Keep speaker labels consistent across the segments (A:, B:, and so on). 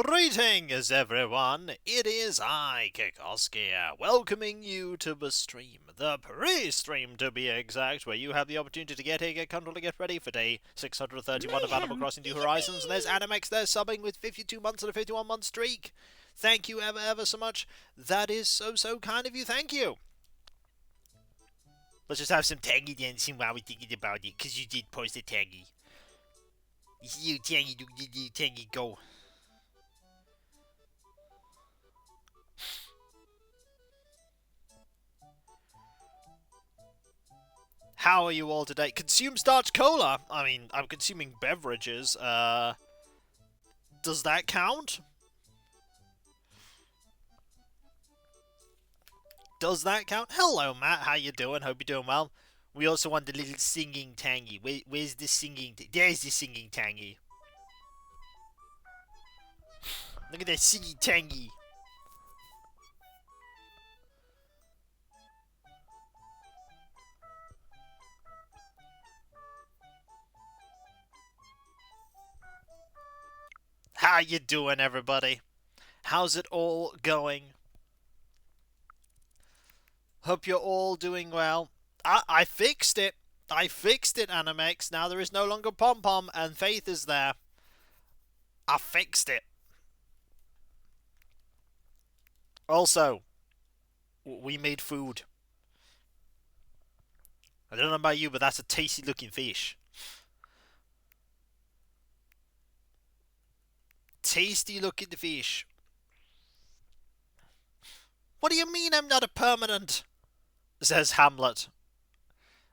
A: Greetings, everyone! It is I, Kiko, here, welcoming you to the stream. The pre-stream, to be exact, where you have the opportunity to get here, get comfortable, to get ready for day 631 of Animal Crossing New Horizons. And there's Animex there subbing with 52 months and a 51-month streak. Thank you ever so much. That is so kind of you. Thank you. Let's just have some Tangy dancing while we're thinking about it, because you did post a Tangy. You Tangy, go. How are you all today? Consume starch cola! I mean, I'm consuming beverages. Does that count? Does that count? Hello, Matt. How you doing? Hope you're doing well. We also want the little singing Tangy. Where's the singing? There's the singing Tangy. Look at that singing Tangy. How you doing, everybody? How's it all going? Hope you're all doing well. I fixed it. I fixed it, Animex. Now there is no longer Pom Pom, and Faith is there. I fixed it. Also, we made food. I don't know about you, but that's a tasty looking fish. Tasty looking fish. What do you mean I'm not a permanent? Says Hamlet,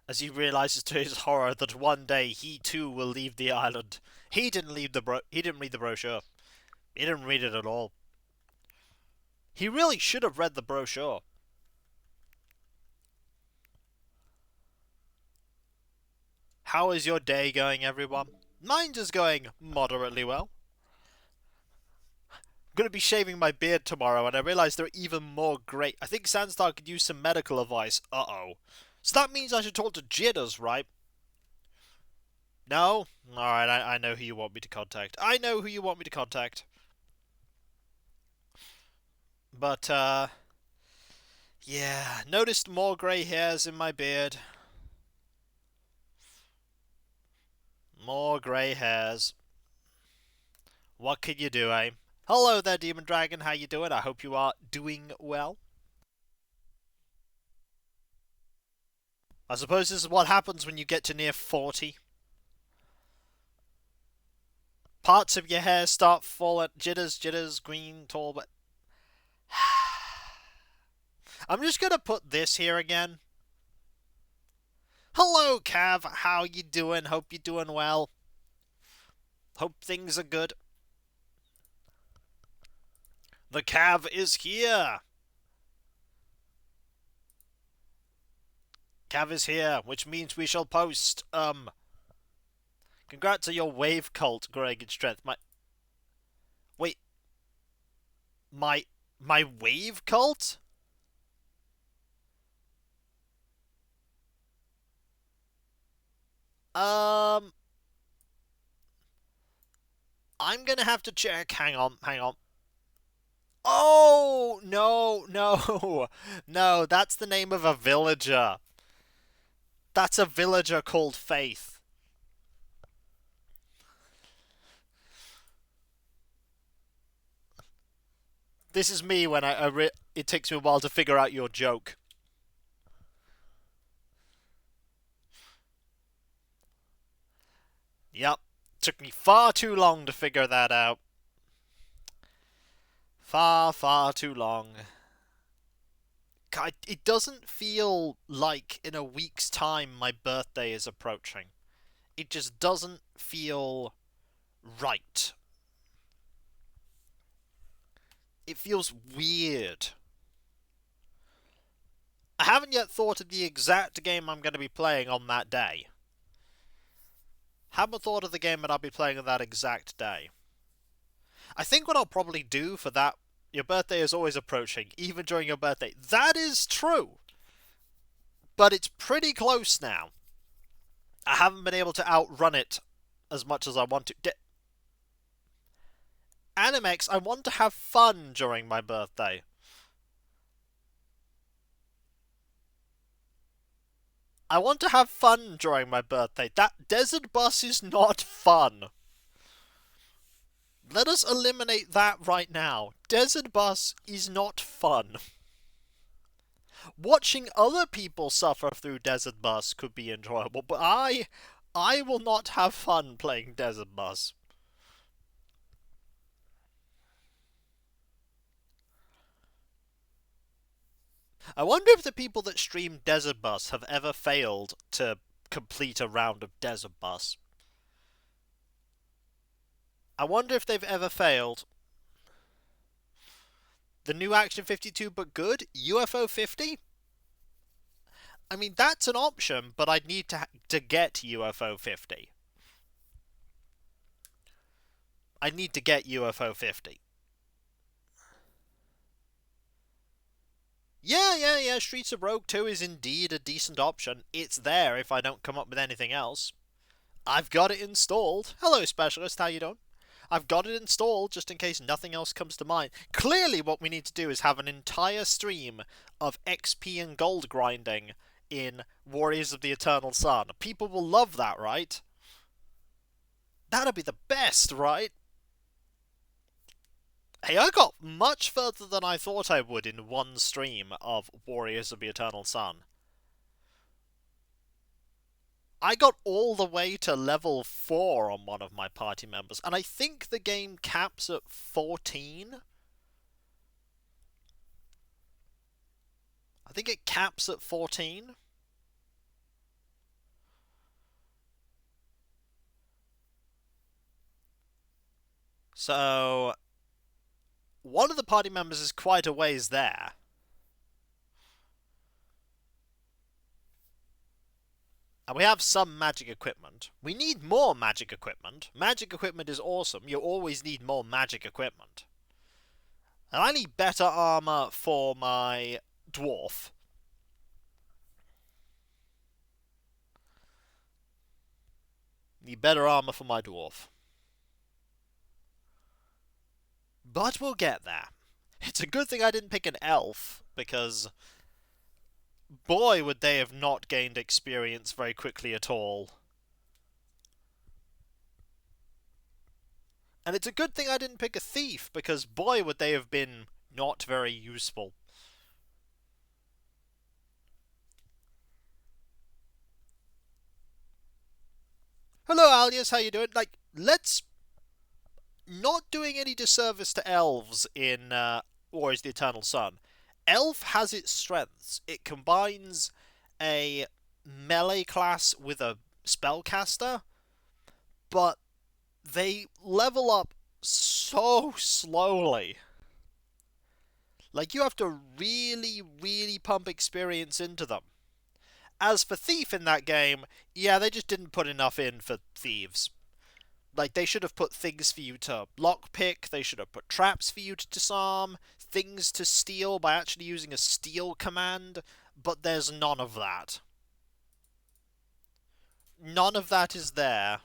A: as he realizes to his horror that one day he too will leave the island. He didn't read the brochure. He didn't read it at all. He really should have read the brochure. How is your day going, everyone? Mine's is going moderately well. I'm going to be shaving my beard tomorrow, and I realize they're even more great. I think Sandstar could use some medical advice. Uh-oh. So that means I should talk to Jitters, right? No? Alright, I know who you want me to contact. I know who you want me to contact. But, yeah, noticed more grey hairs in my beard. More grey hairs. What can you do, eh? Hello there, Demon Dragon. How you doing? I hope you are doing well. I suppose this is what happens when you get to near 40. Parts of your hair start falling. Jitters, green, tall, but... I'm just gonna put this here again. Hello, Cav. How you doing? Hope you're doing well. Hope things are good. The Cav is here. Cav is here, which means we shall post, Congrats on your wave cult, Greg and Strength. Wait. My wave cult? I'm gonna have to check. Hang on. Oh, no. No, that's the name of a villager. That's a villager called Faith. This is me when it takes me a while to figure out your joke. Yep. Took me far too long to figure that out. Far too long. God, it doesn't feel like in a week's time my birthday is approaching. It just doesn't feel right. It feels weird. I haven't yet thought of the exact game I'm going to be playing on that day. Haven't thought of the game that I'll be playing on that exact day. I think what I'll probably do for that, your birthday is always approaching, even during your birthday. That is true. But it's pretty close now. I haven't been able to outrun it as much as I want to. Animex, I want to have fun during my birthday. I want to have fun during my birthday. That desert bus is not fun. Let us eliminate that right now. Desert bus is not fun. Watching other people suffer through desert bus could be enjoyable, but I will not have fun playing desert bus. I wonder if the people that stream Desert Bus have ever failed to complete a round of Desert Bus. I wonder if they've ever failed. The new Action 52 but good? UFO 50? I mean, that's an option, but I'd need to get UFO 50. I need to get UFO 50. Yeah, Streets of Rogue 2 is indeed a decent option. It's there if I don't come up with anything else. I've got it installed. Hello, Specialist, how you doing? I've got it installed just in case nothing else comes to mind. Clearly what we need to do is have an entire stream of XP and gold grinding in Warriors of the Eternal Sun. People will love that, right? That'd be the best, right? Hey, I got much further than I thought I would in one stream of Warriors of the Eternal Sun. I got all the way to level 4 on one of my party members, and I think the game caps at 14? I think it caps at 14? So, one of the party members is quite a ways there. And we have some magic equipment. We need more magic equipment. Magic equipment is awesome. You always need more magic equipment. And I need better armor for my dwarf. Need better armor for my dwarf. But we'll get there. It's a good thing I didn't pick an elf, because boy would they have not gained experience very quickly at all. And it's a good thing I didn't pick a thief, because boy would they have been not very useful. Hello, Alias, how you doing? Like, let's... Not doing any disservice to elves in Warriors of the Eternal Sun. Elf has its strengths. It combines a melee class with a spellcaster, but they level up so slowly. Like, you have to really pump experience into them. As for Thief in that game, yeah, they just didn't put enough in for thieves. Like, they should have put things for you to lockpick, they should have put traps for you to disarm, things to steal by actually using a steal command, but there's none of that. None of that is there.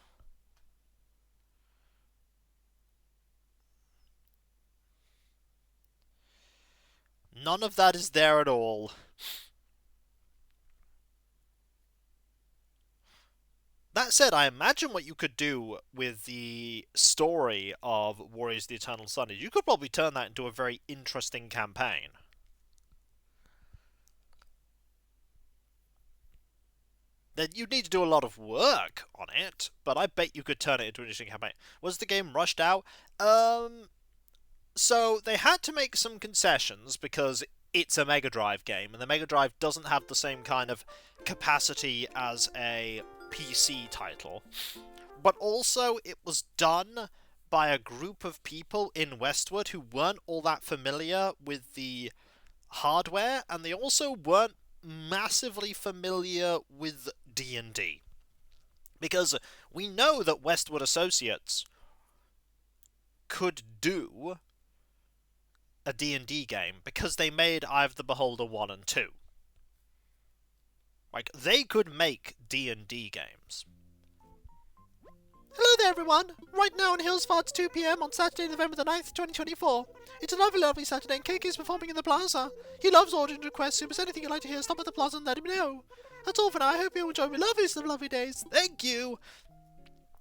A: None of that is there at all. That said, I imagine what you could do with the story of Warriors of the Eternal Sun is you could probably turn that into a very interesting campaign. Then you'd need to do a lot of work on it, but I bet you could turn it into an interesting campaign. Was the game rushed out? So they had to make some concessions because it's a Mega Drive game, and the Mega Drive doesn't have the same kind of capacity as a PC title. But also, it was done by a group of people in Westwood who weren't all that familiar with the hardware, and they also weren't massively familiar with D&D. Because we know that Westwood Associates could do a D&D game because they made Eye of the Beholder 1 and 2. Like, they could make D&D games. Hello there, everyone! Right now in Hillsford, it's 2 PM on Saturday, November the 9th, 2024. It's a lovely, lovely Saturday, and Kiko is performing in the plaza. He loves ordering requests, so if there's anything you'd like to hear, stop at the plaza and let him know. That's all for now. I hope you all enjoy my loveliest of lovely days. Thank you!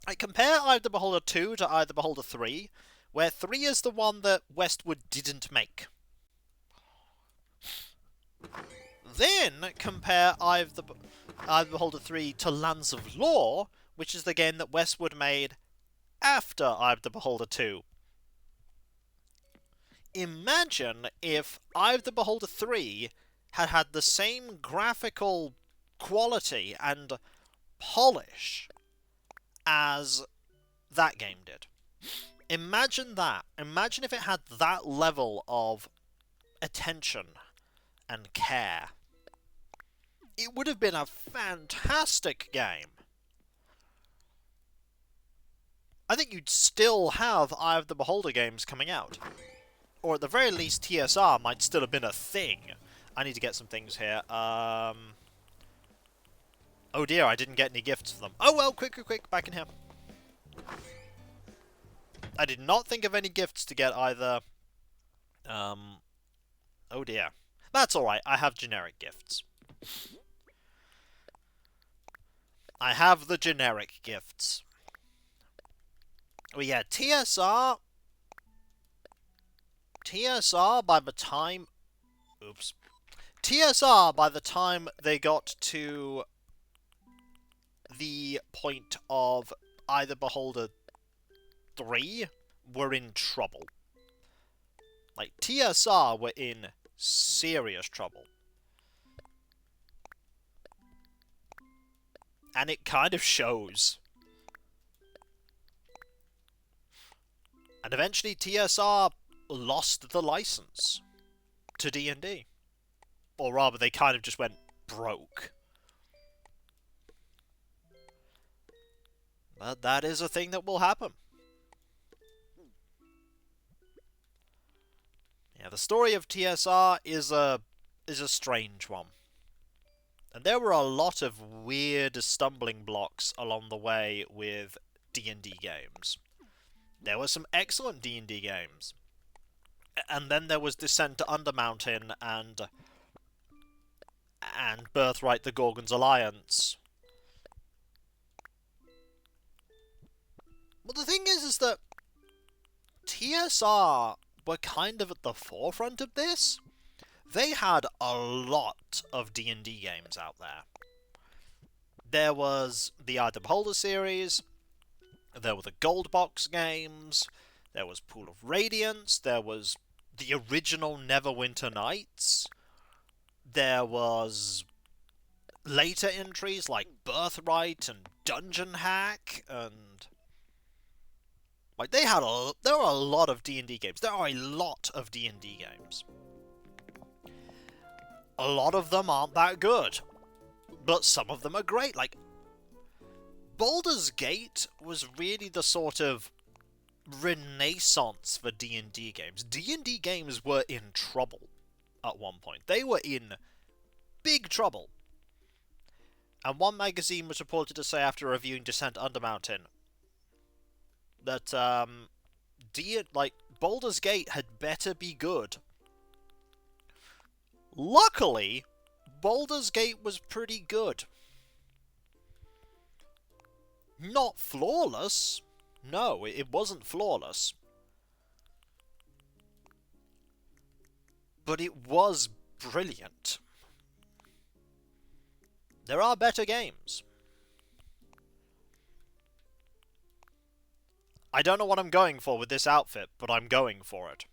A: I compare Eye of the Beholder 2 to Eye of the Beholder 3, where 3 is the one that Westwood didn't make. Then compare Eye of the Beholder 3 to Lands of Lore, which is the game that Westwood made after Eye of the Beholder 2. Imagine if Eye of the Beholder 3 had had the same graphical quality and polish as that game did. Imagine that. Imagine if it had that level of attention and care. It would have been a fantastic game. I think you'd still have Eye of the Beholder games coming out. Or at the very least, TSR might still have been a thing. I need to get some things here. Oh dear, I didn't get any gifts for them. Oh well, quick, back in here. I did not think of any gifts to get either. Oh dear. That's alright, I have generic gifts. I have the generic gifts. Oh yeah, TSR by the time... Oops. TSR, by the time they got to the point of Eye of the Beholder 3, were in trouble. Like, TSR were in serious trouble. And it kind of shows. And eventually TSR lost the license to D&D. Or rather, they kind of just went broke. But that is a thing that will happen. Yeah, the story of TSR is a strange one. And there were a lot of weird stumbling blocks along the way with D&D games. There were some excellent D&D games. And then there was Descent to Undermountain and Birthright the Gorgon's Alliance. Well, the thing is that TSR were kind of at the forefront of this. They had a lot of D&D games out there. There was the Eye of the Beholder series, there were the Gold Box games, there was Pool of Radiance, there was the original Neverwinter Nights, there was later entries like Birthright and Dungeon Hack, and... like, there are a lot of D&D games. There are a lot of D&D games. A lot of them aren't that good, but some of them are great. Like, Baldur's Gate was really the sort of renaissance for D&D games. D&D games were in trouble at one point. They were in big trouble. And one magazine was reported to say after reviewing Descent Undermountain that, Baldur's Gate had better be good. Luckily, Baldur's Gate was pretty good. Not flawless. No, it wasn't flawless. But it was brilliant. There are better games. I don't know what I'm going for with this outfit, but I'm going for it.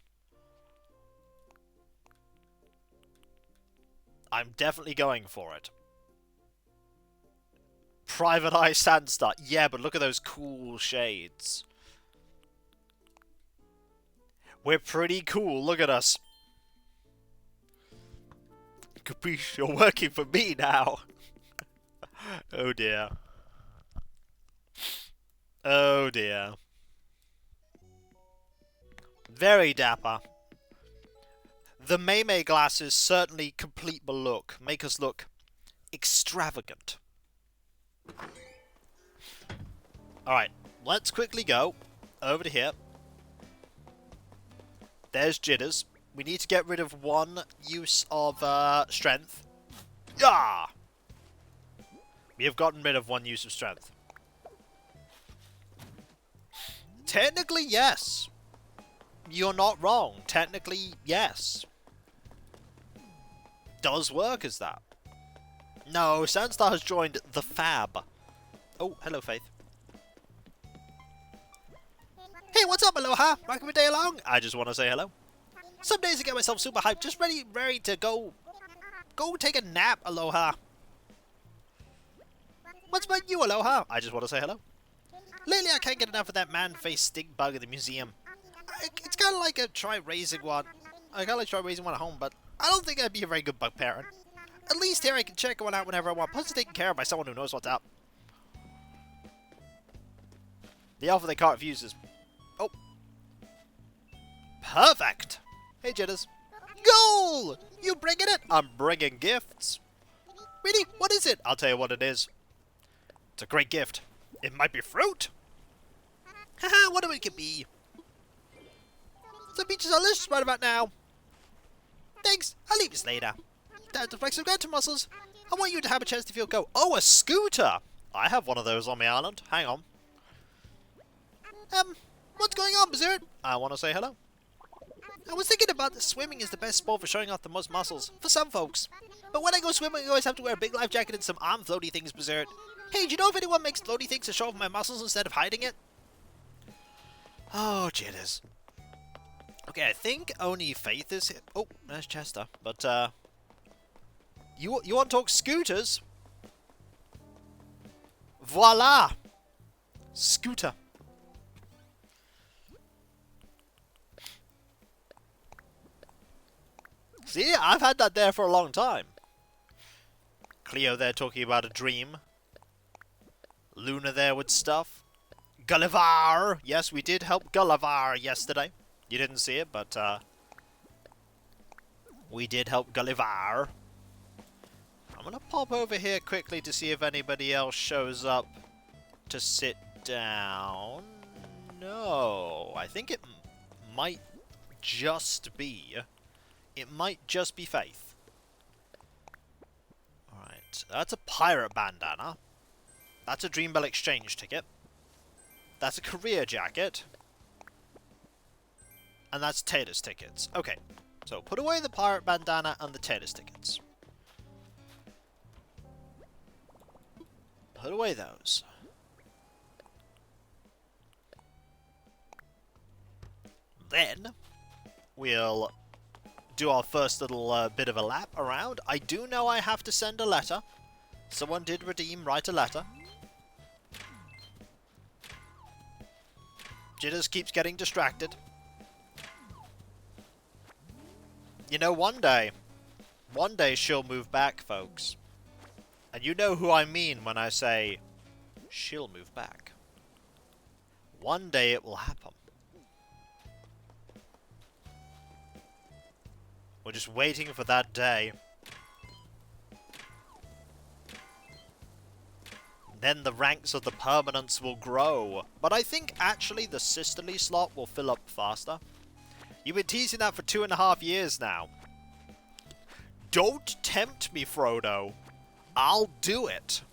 A: I'm definitely going for it. Private Eye Sandstar. Yeah, but look at those cool shades. We're pretty cool. Look at us. Capiche, you're working for me now. Oh dear. Oh dear. Very dapper. The Mei glasses certainly complete the look, make us look extravagant. Alright, let's quickly go over to here. There's Jitters. We need to get rid of one use of strength. Yeah! We have gotten rid of one use of strength. Technically, yes. You're not wrong. Technically, yes. Does work as that. No, Sandstar has joined the Fab. Oh, hello, Faith. Hey, what's up, Aloha? Welcome a day along. I just want to say hello. Some days I get myself super hyped, just ready to go take a nap, Aloha. What's about you, Aloha? I just want to say hello. Lately, I can't get enough of that man-faced stink bug in the museum. It's kind of like a try raising one. I kind of like try raising one at home, but I don't think I'd be a very good bug parent. At least here I can check one out whenever I want. Plus, it's taken care of by someone who knows what's up. The alpha they can't refuse is... Oh. Perfect! Hey, Jitters. Goal! You bringing it? I'm bringing gifts. Really? What is it? I'll tell you what it is. It's a great gift. It might be fruit. Haha, what do it could be? The peaches are delicious right about now. Thanks. I'll leave this later. Time to flex some gratitude muscles. I want you to have a chance to feel go. Oh, a scooter! I have one of those on my island. Hang on. What's going on, Berserk? I want to say hello. I was thinking about that swimming is the best sport for showing off the most muscles, for some folks. But when I go swimming, I always have to wear a big life jacket and some arm floaty things, Berserk. Hey, do you know if anyone makes floaty things to show off my muscles instead of hiding it? Oh, jitters. Okay, I think only Faith is here. Oh, there's Chester. But, you want to talk scooters? Voila! Scooter. See, I've had that there for a long time. Cleo there talking about a dream. Luna there with stuff. Gulliver! Yes, we did help Gulliver yesterday. You didn't see it, but, we did help Gulliver. I'm gonna pop over here quickly to see if anybody else shows up to sit down. No, I think it might just be... It might just be Faith. Alright, that's a pirate bandana. That's a Dreambell exchange ticket. That's a career jacket. And that's Taylor's tickets. Okay, so put away the pirate bandana and the Taylor's tickets. Put away those. Then, we'll do our first little bit of a lap around. I do know I have to send a letter. Someone did write a letter. Jitters keeps getting distracted. You know, one day she'll move back, folks. And you know who I mean when I say, she'll move back. One day it will happen. We're just waiting for that day. Then the ranks of the permanents will grow. But I think actually the sisterly slot will fill up faster. You've been teasing that for 2.5 years now. Don't tempt me, Frodo. I'll do it.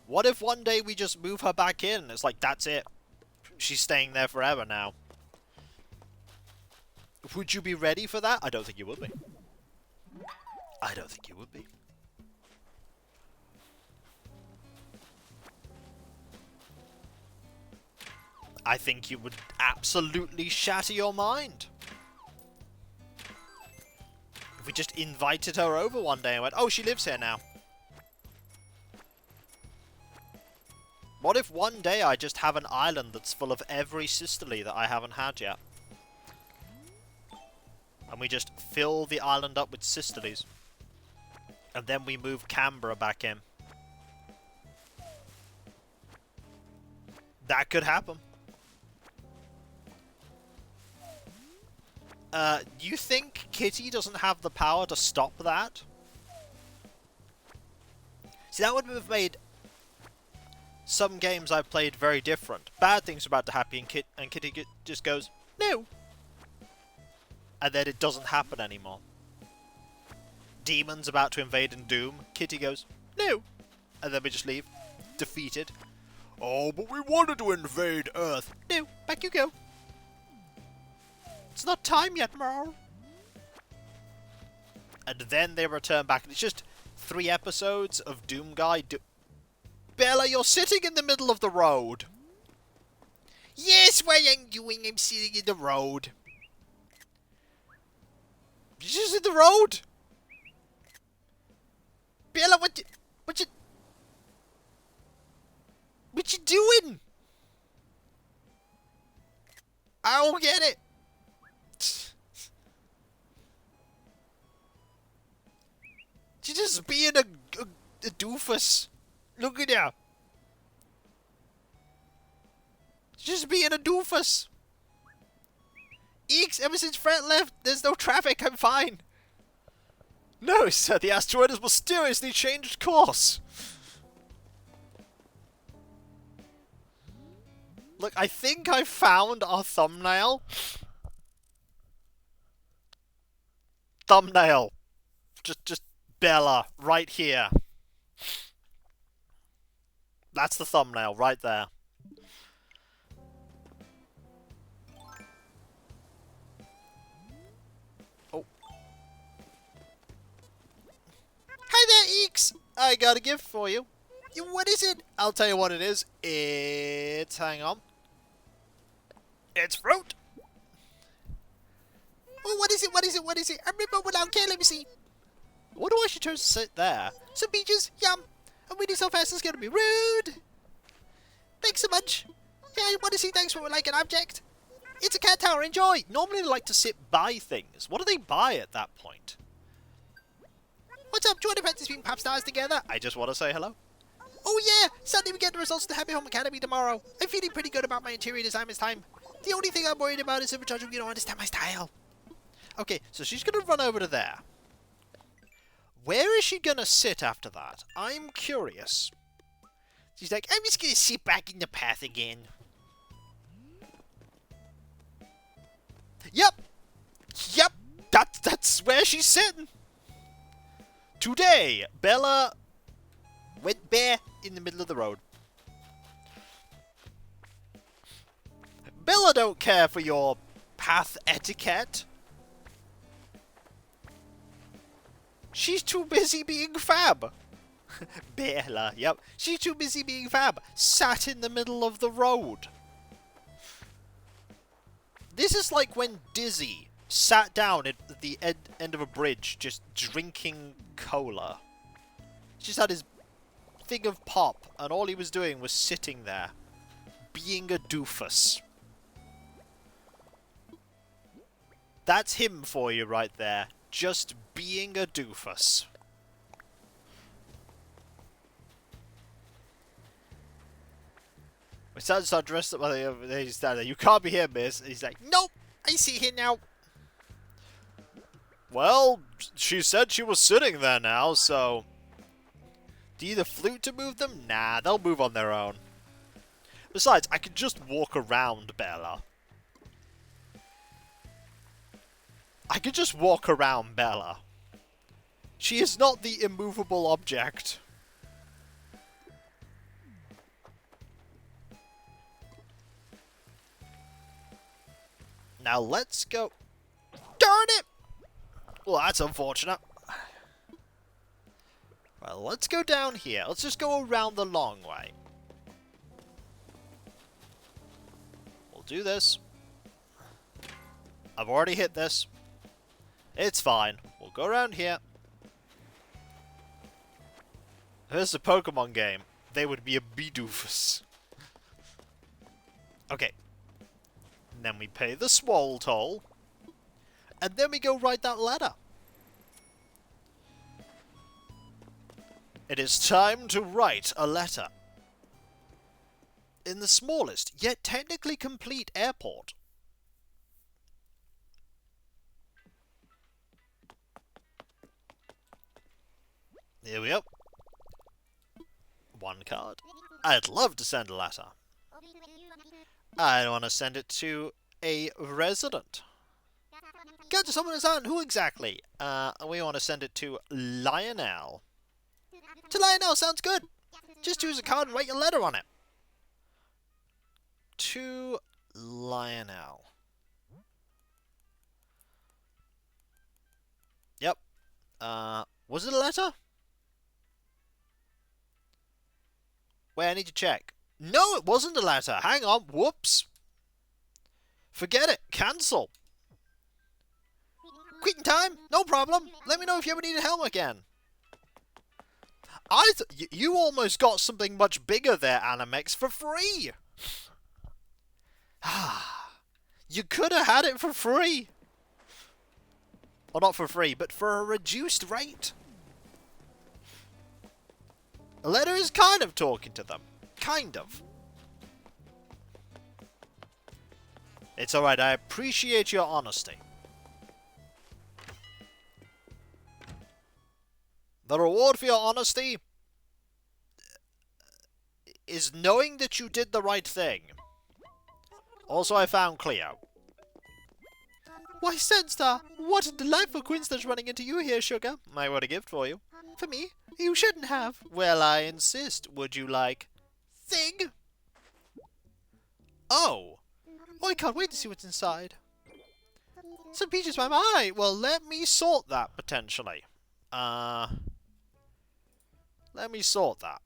A: What if one day we just move her back in? It's like, that's it. She's staying there forever now. Would you be ready for that? I don't think you would be. I don't think you would be. I think you would absolutely shatter your mind. If we just invited her over one day and went, oh, she lives here now. What if one day I just have an island that's full of every sisterly that I haven't had yet? And we just fill the island up with sisterlies. And then we move Canberra back in. That could happen. You think Kitty doesn't have the power to stop that? See, that would have made Some games I've played very different. Bad things are about to happen and Kitty just goes, no. And then it doesn't happen anymore. Demons about to invade and doom. Kitty goes, no. And then we just leave. Defeated. Oh, but we wanted to invade Earth. No, back you go. It's not time yet, Merle. And then they return back. And it's just 3 episodes of Doom Guy. Bella, you're sitting in the middle of the road. Yes, what I'm doing, I'm sitting in the road. You're just in the road. Bella, what you doing? I don't get it. You're just being a doofus. Look at you. You're just being a doofus. Eeks, ever since Fred left, there's no traffic, I'm fine. No, sir, the asteroid has mysteriously changed course. Look, I think I found our thumbnail. Thumbnail. Just Bella, right here. That's the thumbnail, right there. Oh. Hi there, Eeks! I got a gift for you. What is it? I'll tell you what it is. It's... hang on. It's fruit! Oh, what is it? What is it? What is it? I remember when okay, let me see. What do I should just sit there? Some peaches, yum! I'm reading so fast it's gonna be rude! Thanks so much! Yeah, I want to see thanks for like an object. It's a cat tower, enjoy! Normally they like to sit by things. What do they buy at that point? What's up? Join the practice being pop stars together? I just want to say hello. Oh yeah! Sadly we get the results of the Happy Home Academy tomorrow. I'm feeling pretty good about my interior design this time. The only thing I'm worried about is if a judge you don't understand my style. Okay, so she's gonna run over to there. Where is she gonna sit after that? I'm curious. She's like, I'm just gonna sit back in the path again. Yep! Yep! That's where she's sitting! Today, Bella went bare in the middle of the road. Bella don't care for your path etiquette. She's too busy being fab. Bella, yep. She's too busy being fab. Sat in the middle of the road. This is like when Dizzy sat down at the end of a bridge just drinking cola. He just had his thing of pop and all he was doing was sitting there. Being a doofus. That's him for you right there. Just being a doofus. My son's not dressed up by the other day. He's standing there. You can't be here, miss. He's like, nope, I see him now. Well, she said she was sitting there now, so... Do you need a flute to move them? Nah, they'll move on their own. Besides, I could just walk around Bella. I could just walk around Bella. She is not the immovable object. Now let's go... Darn it! Well, that's unfortunate. Well, let's go down here. Let's just go around the long way. We'll do this. I've already hit this. It's fine. We'll go around here. If this is a Pokemon game, they would be a Bidoofus. Okay. And then we pay the Swole toll. And then we go write that letter. It is time to write a letter. In the smallest, yet technically complete airport. Here we go. One card. I'd love to send a letter. I want to send it to a resident. Get to someone in town. Who exactly? We want to send it to Lionel. To Lionel sounds good. Just choose a card and write your letter on it. To Lionel. Yep. Was it a letter? Wait, I need to check. No, it wasn't a letter. Hang on. Whoops. Forget it. Cancel. Quitting time? No problem. Let me know if you ever need help again. You almost got something much bigger there, Animex, for free. You could have had it for free. Well, not for free, but for a reduced rate. A letter is kind of talking to them. Kind of. It's alright, I appreciate your honesty. The reward for your honesty is knowing that you did the right thing. Also, I found Cleo. Why, Senstar, what a delightful coincidence running into you here, Sugar. I got a gift for you. For me? You shouldn't have. Well, I insist. Would you like... thing? Oh. Oh, I can't wait to see what's inside. Some peaches by my eye. Well, let me sort that, potentially. Let me sort that.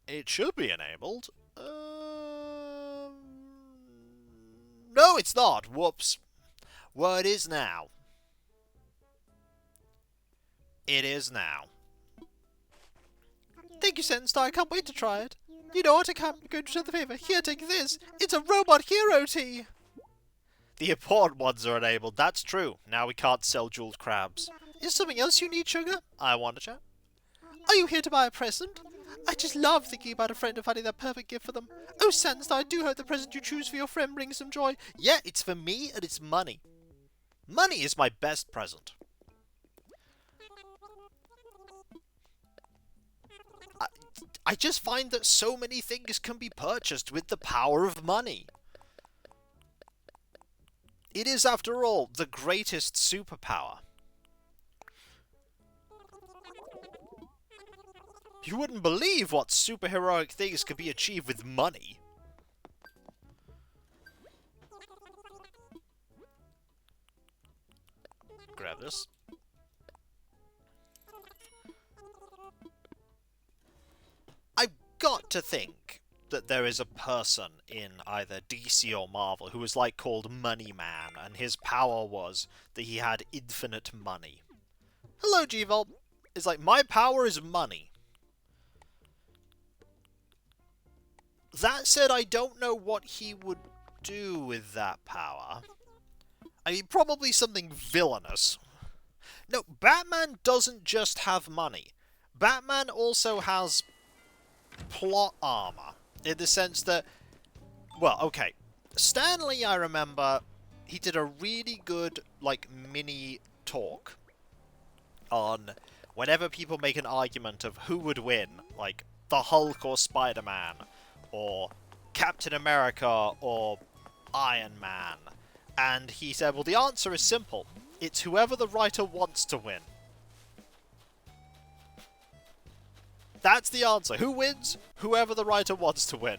A: It should be enabled. No, it's not. Whoops. Well, it is now. It is now. Thank you, Senstar. I can't wait to try it. You know what? I can't go to the favor. Here, take this. It's a robot hero tea. The important ones are enabled. That's true. Now we can't sell jeweled crabs. Is there something else you need, Sugar? I want to chat. Are you here to buy a present? I just love thinking about a friend and finding that perfect gift for them. Oh, Senstar, I do hope the present you choose for your friend brings some joy. Yeah, it's for me and it's money. Money is my best present. I just find that so many things can be purchased with the power of money. It is, after all, the greatest superpower. You wouldn't believe what superheroic things can be achieved with money. Grab this. I've got to think that there is a person in either DC or Marvel who was like called Money Man, and his power was that he had infinite money. Hello, G-Volt. It's like, my power is money. That said, I don't know what he would do with that power. I mean, probably something villainous. No, Batman doesn't just have money. Batman also has plot armor. In the sense that... Well, okay. Stan Lee, I remember, he did a really good, like, mini talk on whenever people make an argument of who would win, like, the Hulk or Spider-Man, or Captain America or Iron Man. And he said, well, the answer is simple. It's whoever the writer wants to win. That's the answer. Who wins? Whoever the writer wants to win.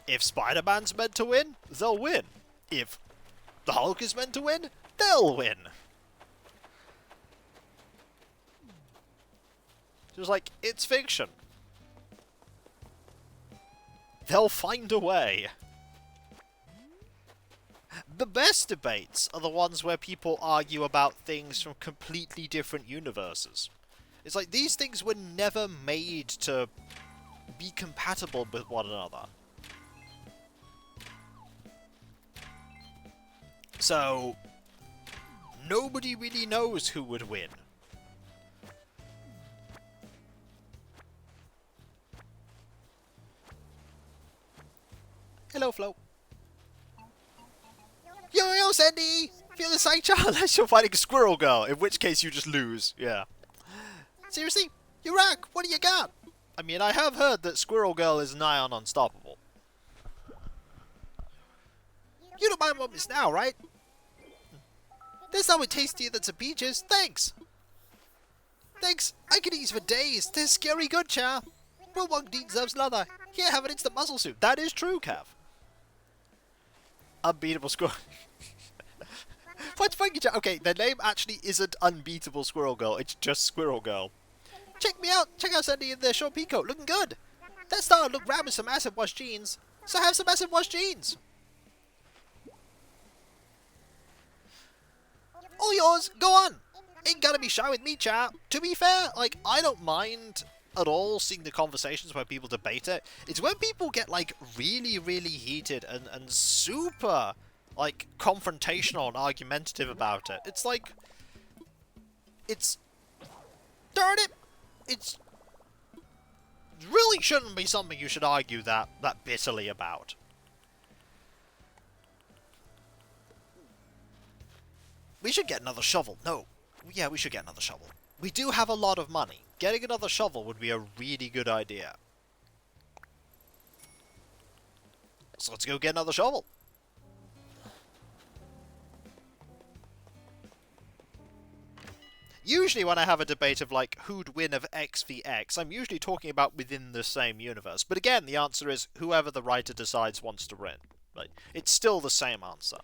A: If Spider-Man's meant to win, they'll win. If the Hulk is meant to win, they'll win. Just like, it's fiction. They'll find a way. The best debates are the ones where people argue about things from completely different universes. It's like, these things were never made to be compatible with one another. So, nobody really knows who would win. Hello, Flo. Yo, Sandy! Feel the sight, child, unless you're fighting Squirrel Girl, in which case you just lose. Yeah. Seriously? You rock! What do you got? I mean, I have heard that Squirrel Girl is nigh on unstoppable. You don't mind what it's now, right? There's something tastier than some peaches. Thanks! Thanks! I could eat these for days. They're scary good, cha. Real one deserves another. Here, have an instant muscle soup. That is true, Cav. Unbeatable Squirrel. What's funny, cha? Okay, the name actually isn't Unbeatable Squirrel Girl. It's just Squirrel Girl. Check me out. Check out Sandy in the short peacoat. Looking good. That star looked round with some acid wash jeans. So have some acid wash jeans. All yours. Go on. Ain't gotta be shy with me, chat. To be fair, like, I don't mind at all seeing the conversations where people debate it. It's when people get, like, really, really heated and super, like, confrontational and argumentative about it. It's like, it's, darn it, it's really shouldn't be something you should argue that bitterly about. We should get another shovel. No. Yeah, we should get another shovel. We do have a lot of money. Getting another shovel would be a really good idea. So let's go get another shovel. Usually when I have a debate of, like, who'd win of X v X, I'm usually talking about within the same universe. But again, the answer is whoever the writer decides wants to win. Like, it's still the same answer.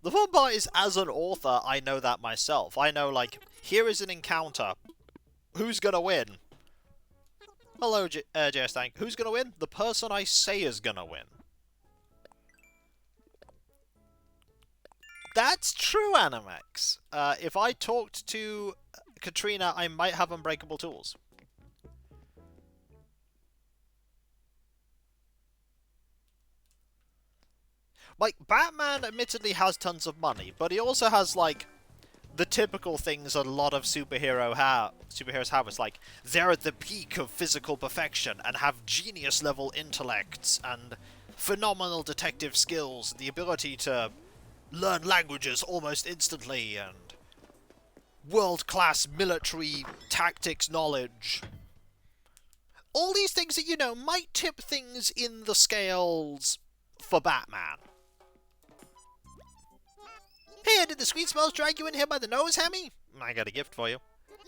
A: The fun part is, as an author, I know that myself. I know, like, here is an encounter. Who's gonna win? Hello, JS Tank. Who's gonna win? The person I say is gonna win. That's true, Animex. If I talked to Katrina, I might have unbreakable tools. Like, Batman admittedly has tons of money, but he also has, like, the typical things a lot of superheroes have. It's like, they're at the peak of physical perfection and have genius-level intellects and phenomenal detective skills, the ability to learn languages almost instantly, and world-class military tactics knowledge. All these things that, you know, might tip things in the scales for Batman. Hey, did the sweet smells drag you in here by the nose, Hammy? I got a gift for you.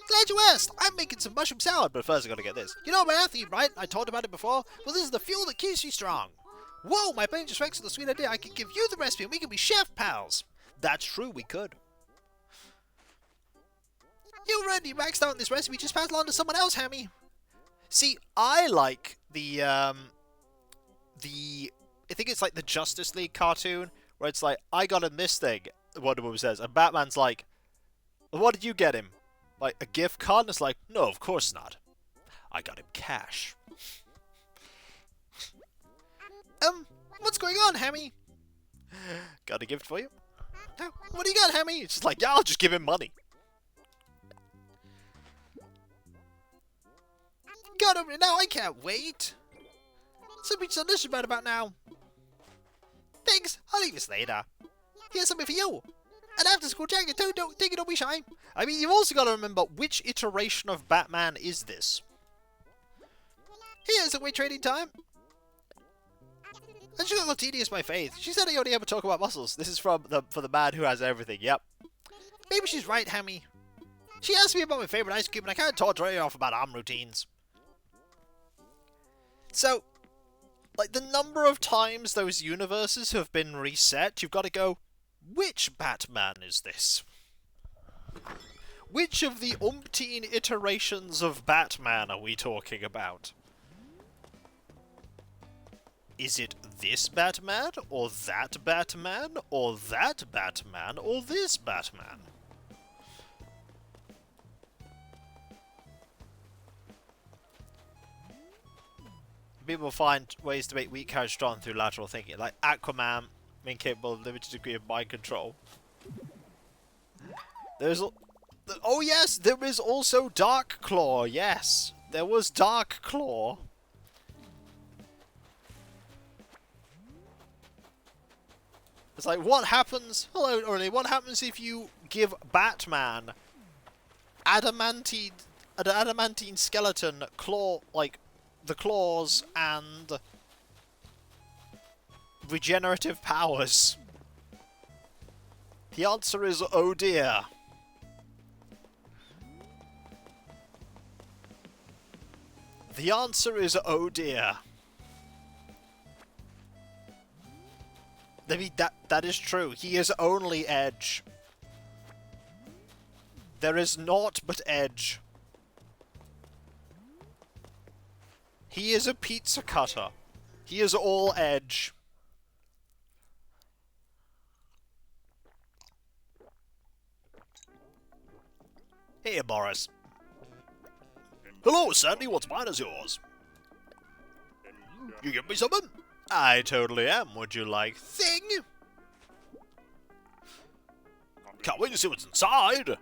A: Glad you asked. I'm making some mushroom salad, but first I gotta get this. You know my athlete, right? I talked about it before. Well, this is the fuel that keeps you strong. Whoa, my brain just ranks with the sweet idea. I could give you the recipe and we could be chef pals. That's true, we could. You already maxed out this recipe. Just pass it on to someone else, Hammy. See, I like I think it's like the Justice League cartoon, where it's like, I got him this thing, Wonder Woman says, and Batman's like, what did you get him? Like, a gift card? And it's like, no, of course not. I got him cash. What's going on, Hammy? Got a gift for you? What do you got, Hammy? It's just like, yeah, I'll just give him money. Got him now, I can't wait. Something delicious right about now. Thanks, I'll leave this later. Here's something for you. An after-school jacket too, don't be shy. I mean, you've also got to remember, which iteration of Batman is this? Here's a way trading time. And she got a little tedious, my faith. She said I only ever talk about muscles. This is for the man who has everything, yep. Maybe she's right, Hammy. She asked me about my favorite ice cream, and I can't talk to her off about arm routines. So, like, the number of times those universes have been reset, you've got to go, which Batman is this? Which of the umpteen iterations of Batman are we talking about? Is it this Batman, or that Batman, or that Batman, or this Batman? People find ways to make weak characters strong through lateral thinking, like Aquaman being capable of a limited degree of mind control. Oh yes, there is also Dark Claw, yes. There was Dark Claw. It's like, what happens... Hello, Orly. What happens if you give Batman adamantine an adamantine skeleton the claws and regenerative powers? The answer is oh dear. The answer is oh dear. I mean, that is true. He is only edge. There is naught but edge. He is a pizza cutter. He is all edge. Hey, Boris. Hello, Sandy. What's mine is yours? You give me something? I totally am. Would you like thing? Can't wait to see what's inside.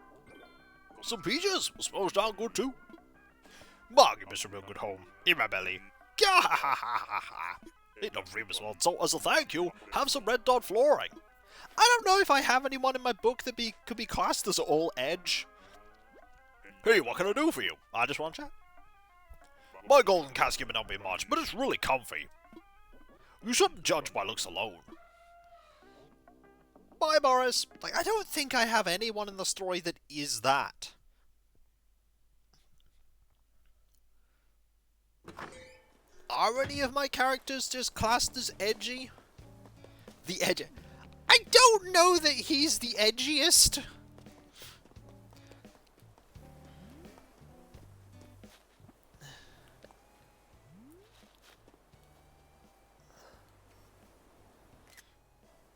A: Some peaches. Smells darn good too. Ma, give me some real good home. In my belly. Ain't no famous one. So as a thank you, have some red dot flooring. I don't know if I have anyone in my book that could be classed as all edge. Hey, what can I do for you? I just want to chat. My golden casket may not be much, but it's really comfy. You shouldn't judge by looks alone. Bye, Boris. Like, I don't think I have anyone in the story that is that. Are any of my characters just classed as edgy? The edge. I don't know that he's the edgiest.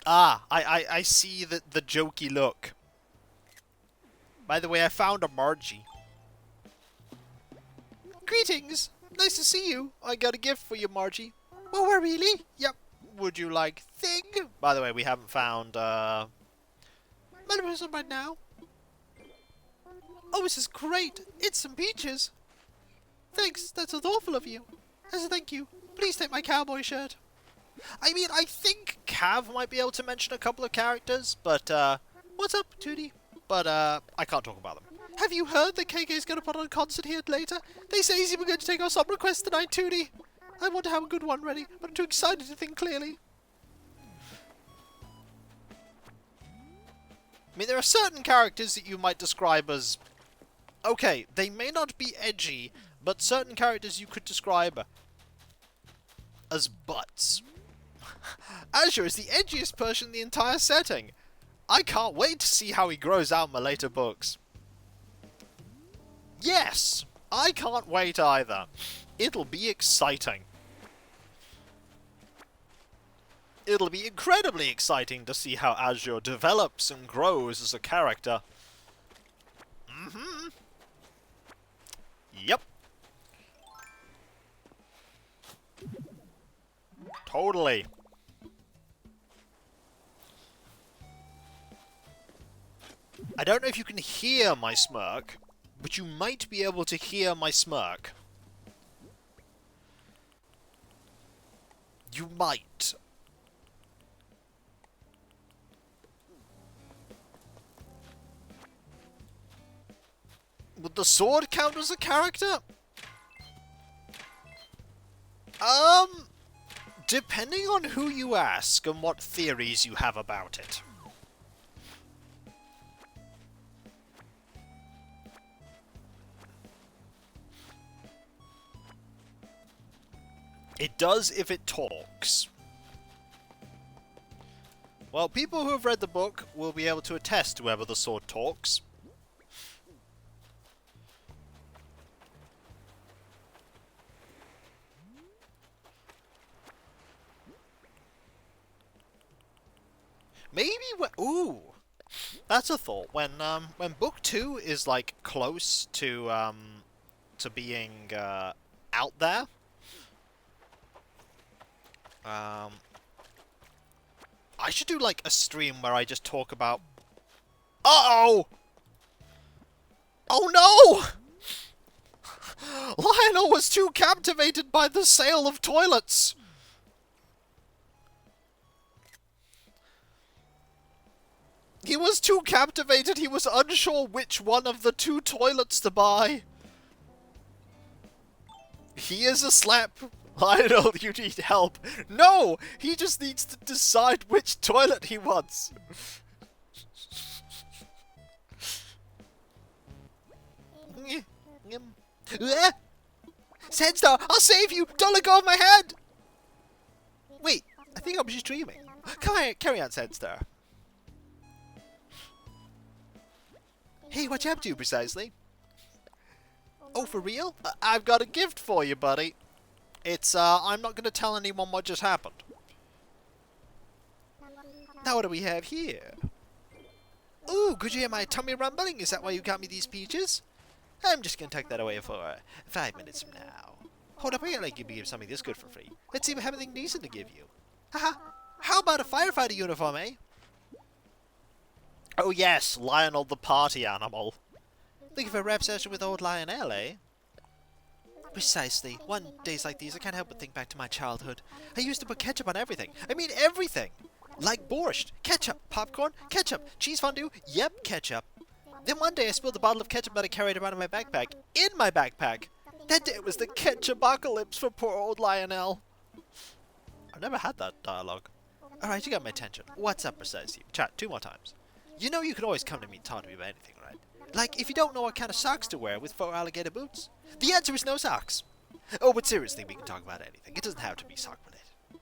A: Ah, I see the jokey look. By the way, I found a Margie. Greetings! Nice to see you. I got a gift for you, Margie. Oh, really? Yep. Would you like thing? By the way, we haven't found, my person right now. Oh, this is great. It's some peaches. Thanks, that's so thoughtful of you. As a thank you, please take my cowboy shirt. I mean, I think Cav might be able to mention a couple of characters, but, what's up, Tootie? But, I can't talk about them. Have you heard that KK's gonna put on a concert here later? They say he's even going to take our song request tonight, Tootie. I want to have a good one ready, but I'm too excited to think clearly. I mean, there are certain characters that you might describe as... Okay, they may not be edgy, but certain characters you could describe as butts. Azure is the edgiest person in the entire setting. I can't wait to see how he grows out in my later books. Yes! I can't wait either. It'll be exciting. It'll be incredibly exciting to see how Azure develops and grows as a character. Mm-hmm. Yep. Totally. I don't know if you can hear my smirk, but you might be able to hear my smirk. You might. Would the sword count as a character? Depending on who you ask and what theories you have about it. It does if it talks. Well, people who have read the book will be able to attest to whether the sword talks. Maybe ooh, that's a thought. When book 2 is like close to being out there, I should do like a stream where I just talk about. Uh-oh! Oh no! Lionel was too captivated by the sale of toilets. He was too captivated, he was unsure which one of the two toilets to buy. He is a slap. Lionel, you need help. No! He just needs to decide which toilet he wants. Sandstar, I'll save you! Don't let go of my hand! Wait, I think I was just dreaming. Come on, carry on, Sandstar. Hey, what you up to, precisely? Oh, for real? I've got a gift for you, buddy. It's, I'm not gonna tell anyone what just happened. Now what do we have here? Ooh, could you hear my tummy rumbling? Is that why you got me these peaches? I'm just gonna tuck that away for 5 minutes from now. Hold up, I can't let you give something this good for free. Let's see if I have anything decent to give you. Haha, how about a firefighter uniform, eh? Oh yes, Lionel the party animal. Looking for a rap session with old Lionel, eh? Precisely. One days like these, I can't help but think back to my childhood. I used to put ketchup on everything. I mean everything! Like borscht, ketchup, popcorn, ketchup, cheese fondue, yep, ketchup. Then one day I spilled a bottle of ketchup that I carried around in my backpack. In my backpack! That day it was the ketchup-apocalypse for poor old Lionel. I've never had that dialogue. Alright, you got my attention. What's up, precisely? Chat 2 more times. You know you can always come to me and talk to me about anything, right? Like, if you don't know what kind of socks to wear with 4 alligator boots. The answer is no socks. Oh, but seriously, we can talk about anything. It doesn't have to be sock-related.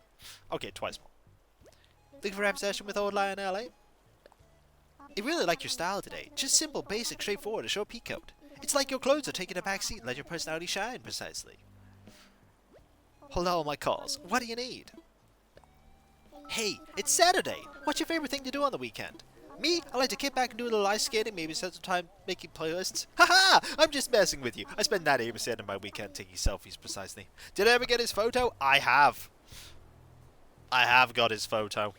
A: Okay, twice more. Looking for a rap session with old Lionel, eh? I really like your style today. Just simple, basic, straightforward, a short peacoat. It's like your clothes are taking a back seat and let your personality shine, precisely. Hold on my calls. What do you need? Hey, it's Saturday! What's your favorite thing to do on the weekend? Me, I like to kick back and do a little ice skating, maybe spend some time making playlists. Haha! I'm just messing with you. I spend 98% of my weekend taking selfies, precisely. Did I ever get his photo? I have. I have got his photo.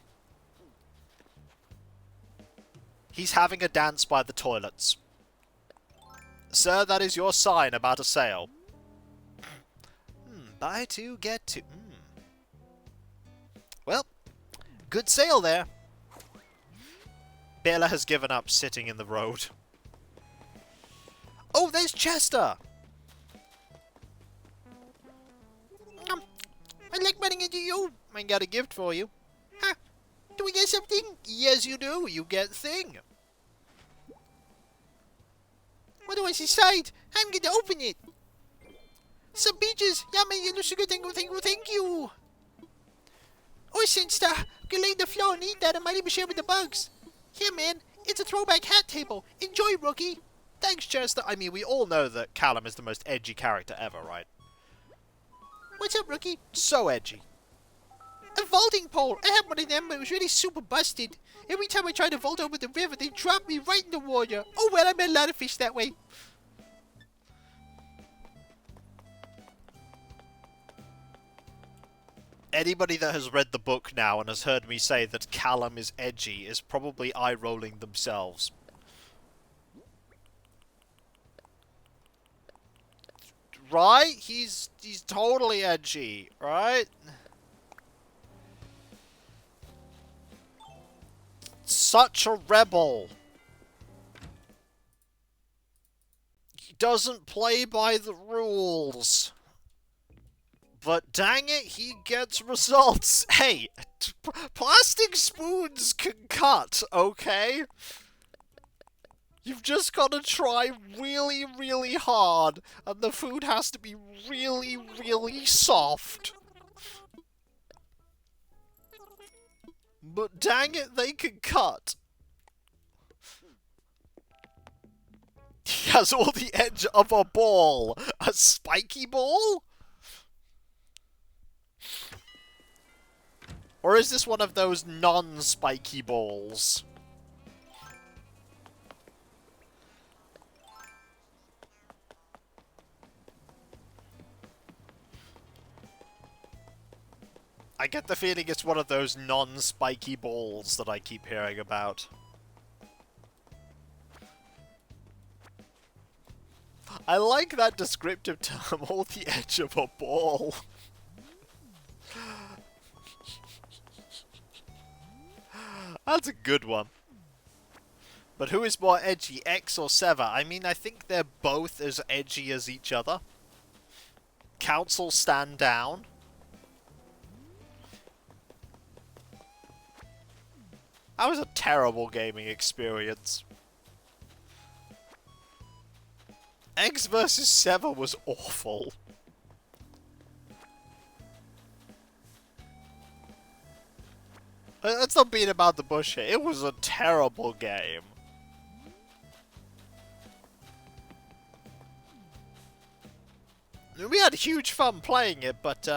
A: He's having a dance by the toilets. Sir, that is your sign about a sale. Buy 2, get 2. Well, good sale there. Bella has given up sitting in the road. Oh, there's Chester! I'd like running into you. I got a gift for you. Huh? Do we get something? Yes, you do. You get thing. What do I decide? I'm going to open it. Some peaches. Yeah, man, you sugar thing. Thank you. Oh, Sinsta. You lay on the floor and eat that. I might even share with the bugs. Here, man. It's a throwback hat table. Enjoy, rookie. Thanks, Chester. I mean, we all know that Callum is the most edgy character ever, right? What's up, rookie? So edgy. A vaulting pole. I had one of them, but it was really super busted. Every time I tried to vault over the river, they dropped me right in the water. Oh, well, I met a lot of fish that way. Anybody that has read the book now and has heard me say that Callum is edgy is probably eye-rolling themselves. Right? He's totally edgy, right? Such a rebel. He doesn't play by the rules. But dang it, he gets results. Hey, plastic spoons can cut, okay? You've just got to try really, really hard, and the food has to be really, really soft. But dang it, they can cut. He has all the edge of a ball. A spiky ball? Or is this one of those non-spiky balls? I get the feeling it's one of those non-spiky balls that I keep hearing about. I like that descriptive term, all the edge of a ball. That's a good one. But who is more edgy, X or Seva? I mean, I think they're both as edgy as each other. Council stand down. That was a terrible gaming experience. X vs. 7 was awful. Let's not beat about the bush here. It was a terrible game. We had huge fun playing it, but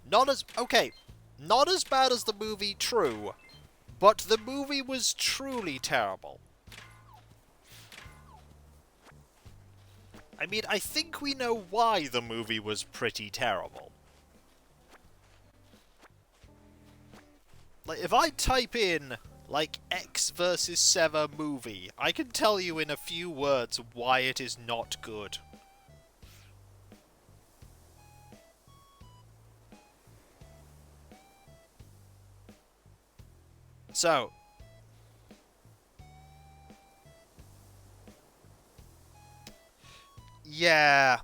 A: not as bad as the movie True, but the movie was truly terrible. I mean, I think we know why the movie was pretty terrible. Like, if I type in, like, X vs. 7 movie, I can tell you in a few words why it is not good. So, yeah,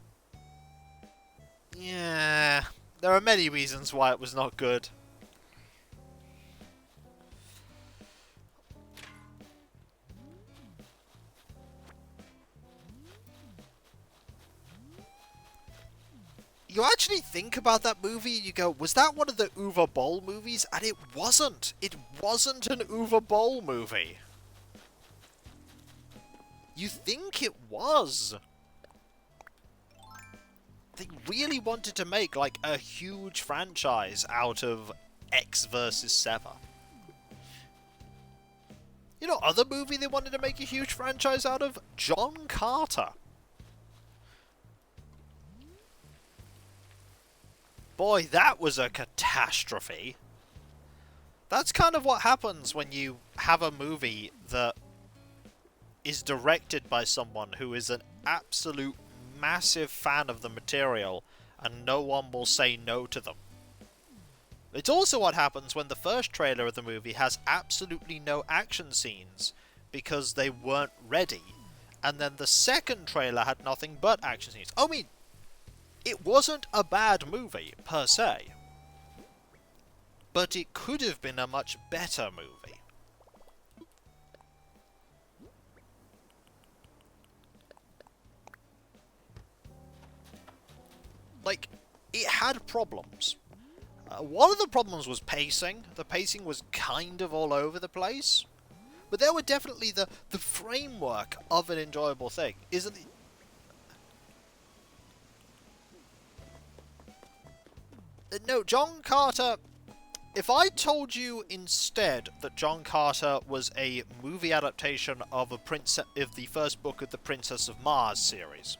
A: there are many reasons why it was not good. You actually think about that movie and you go, was that one of the Uwe Boll movies? And it wasn't. It wasn't an Uwe Boll movie. You think it was. They really wanted to make, like, a huge franchise out of X vs. 7. You know, other movie they wanted to make a huge franchise out of? John Carter. Boy, that was a catastrophe. That's kind of what happens when you have a movie that is directed by someone who is an absolute massive fan of the material, and no one will say no to them. It's also what happens when the first trailer of the movie has absolutely no action scenes, because they weren't ready, and then the second trailer had nothing but action scenes. I mean, it wasn't a bad movie, per se. But it could have been a much better movie. Like, it had problems. One of the problems was pacing. The pacing was kind of all over the place. But there were definitely the framework of an enjoyable thing. Isn't it? No, John Carter... If I told you instead that John Carter was a movie adaptation of the first book of the Princess of Mars series...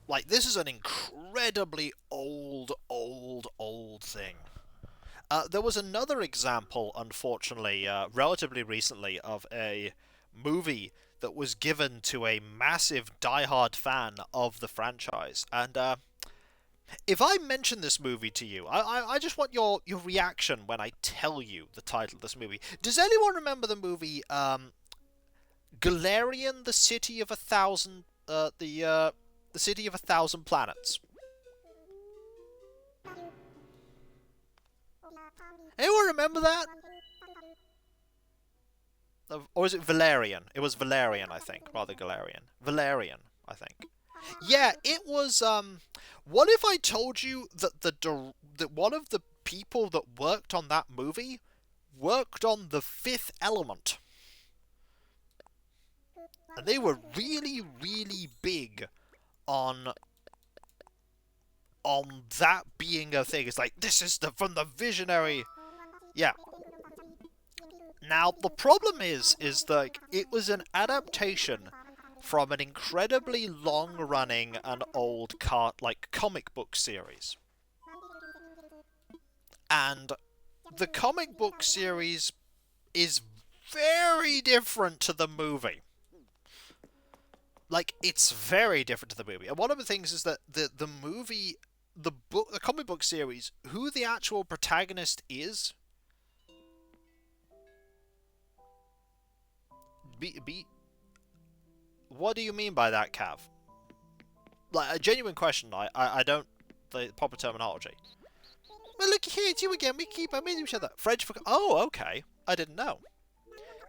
A: Like, this is an incredibly old thing. There was another example, unfortunately, relatively recently, of a movie that was given to a massive diehard fan of the franchise. And if I mention this movie to you, I just want your reaction when I tell you the title of this movie. Does anyone remember the movie Galarian, the City of a Thousand... the City of a Thousand Planets? Anyone remember that? Or is it Valerian? It was Valerian, I think, rather Galarian. Valerian, I think. Yeah, it was, what if I told you that that one of the people that worked on that movie worked on The Fifth Element? And they were really, really big on that being a thing. It's like, this is from the visionary... Yeah. Now, the problem is that it was an adaptation from an incredibly long-running and old comic book series. And the comic book series is very different to the movie. Like, it's very different to the movie. And one of the things is that the movie, the comic book series, who the actual protagonist is What do you mean by that, Cav? Like, a genuine question. I don't... The proper terminology. Well, look here, it's you again. We keep on meeting each other. French for... Oh, okay. I didn't know.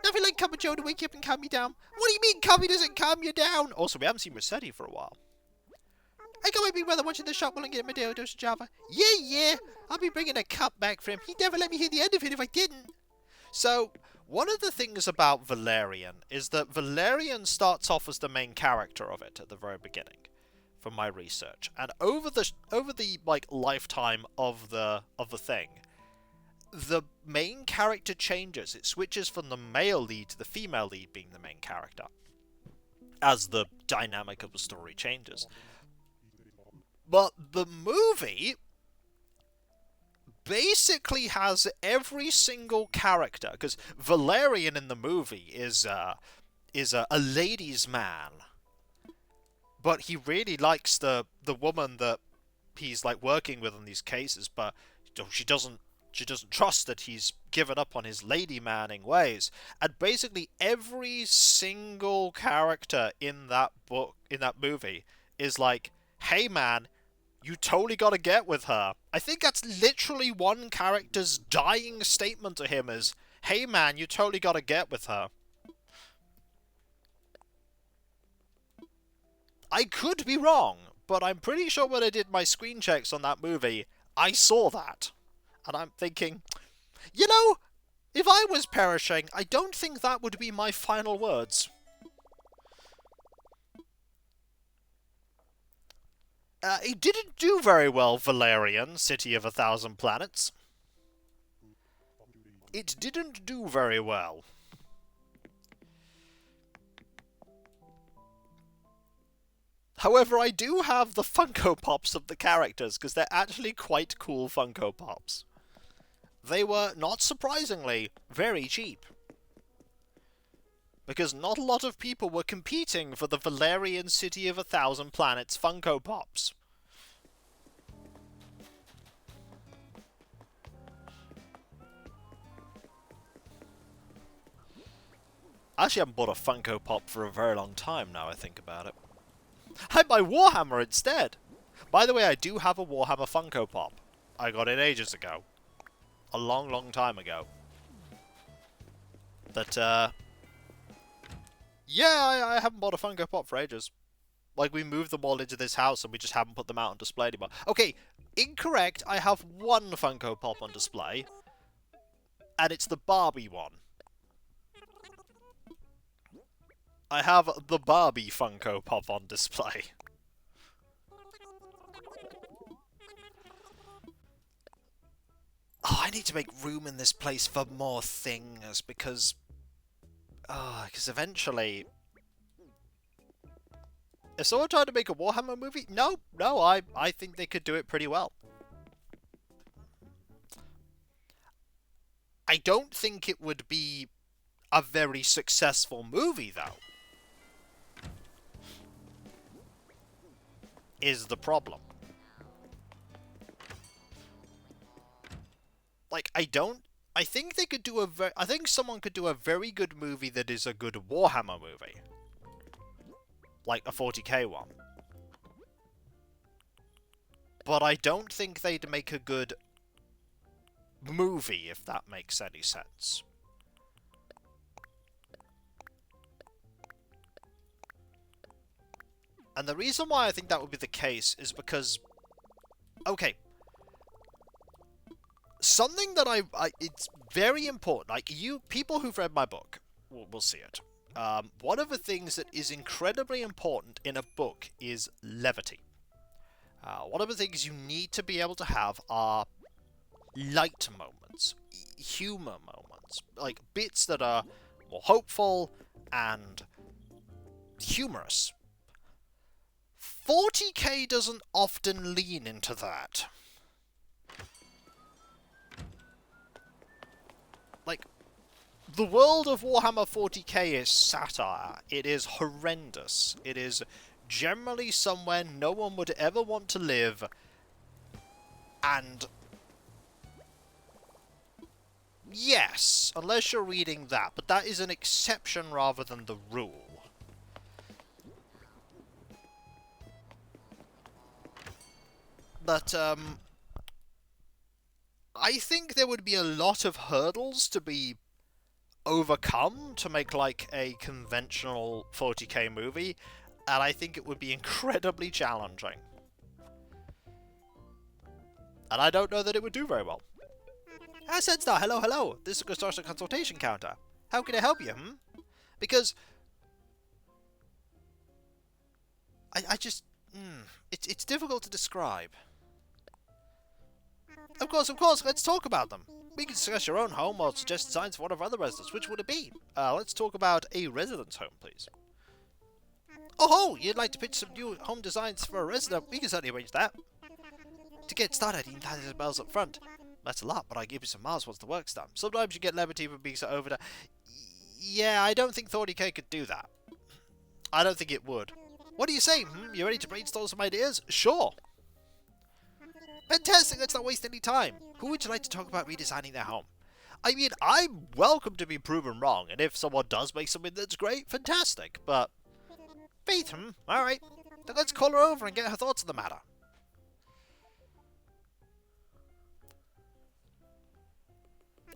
A: Nothing like Cup of Joe to wake you up and calm you down. What do you mean, Cubby doesn't calm you down? Also, we haven't seen Rossetti for a while. I got my big brother watching the shop while I get my daily dose of Java. Yeah. I'll be bringing a cup back for him. He'd never let me hear the end of it if I didn't. So, one of the things about Valerian is that Valerian starts off as the main character of it at the very beginning, from my research. And over the like lifetime of the thing, the main character changes. It switches from the male lead to the female lead being the main character, as the dynamic of the story changes. But the movie basically has every single character, because Valerian in the movie is a ladies' man, but he really likes the woman that he's like working with on these cases, but she doesn't trust that he's given up on his lady manning ways. And basically every single character in that movie is like, hey man, you totally gotta get with her. I think that's literally one character's dying statement to him is, hey man, you totally gotta get with her. I could be wrong, but I'm pretty sure when I did my screen checks on that movie, I saw that. And I'm thinking, you know, if I was perishing, I don't think that would be my final words. It didn't do very well, Valerian, City of 1,000 Planets. It didn't do very well. However, I do have the Funko Pops of the characters, because they're actually quite cool Funko Pops. They were, not surprisingly, very cheap. Because not a lot of people were competing for the Valerian City of 1,000 Planets Funko Pops. I actually haven't bought a Funko Pop for a very long time now, I think about it. I had my Warhammer instead! By the way, I do have a Warhammer Funko Pop. I got it ages ago. A long, long time ago. But, yeah, I haven't bought a Funko Pop for ages. Like, we moved them all into this house and we just haven't put them out on display anymore. Okay, incorrect, I have one Funko Pop on display. And it's the Barbie one. I have the Barbie Funko Pop on display. Oh, I need to make room in this place for more things, because eventually... If someone tried to make a Warhammer movie, no, I think they could do it pretty well. I don't think it would be a very successful movie, though. Is the problem. Like, I think they could do I think someone could do a very good movie that is a good Warhammer movie. Like a 40k one. But I don't think they'd make a good movie, if that makes any sense. And the reason why I think that would be the case is because... Okay. Something that it's very important. Like, people who've read my book will see it. One of the things that is incredibly important in a book is levity. One of the things you need to be able to have are light moments, humor moments, like bits that are more hopeful and humorous. 40k doesn't often lean into that. Like, the world of Warhammer 40k is satire. It is horrendous. It is generally somewhere no one would ever want to live. And Yes, unless you're reading that, but that is an exception rather than the rule. But, I think there would be a lot of hurdles to be overcome to make, like, a conventional 40k movie, and I think it would be incredibly challenging. And I don't know that it would do very well. Senstar, hello, hello. This is a construction consultation counter. How can I help you, Because... I just... It's difficult to describe. Of course, let's talk about them. We can discuss your own home or suggest designs for one of our other residents. Which would it be? Let's talk about a residence home, please. Oh, you'd like to pitch some new home designs for a resident? We can certainly arrange that. To get started, you need 1,000 bells up front. That's a lot, but I give you some miles once the work's done. Sometimes you get levity for being so overdone. Yeah, I don't think 40k could do that. I don't think it would. What do you say? You ready to brainstorm some ideas? Sure. Fantastic, let's not waste any time. Who would you like to talk about redesigning their home? I mean, I'm welcome to be proven wrong, and if someone does make something that's great, fantastic, but... Faith, alright. Then let's call her over and get her thoughts on the matter.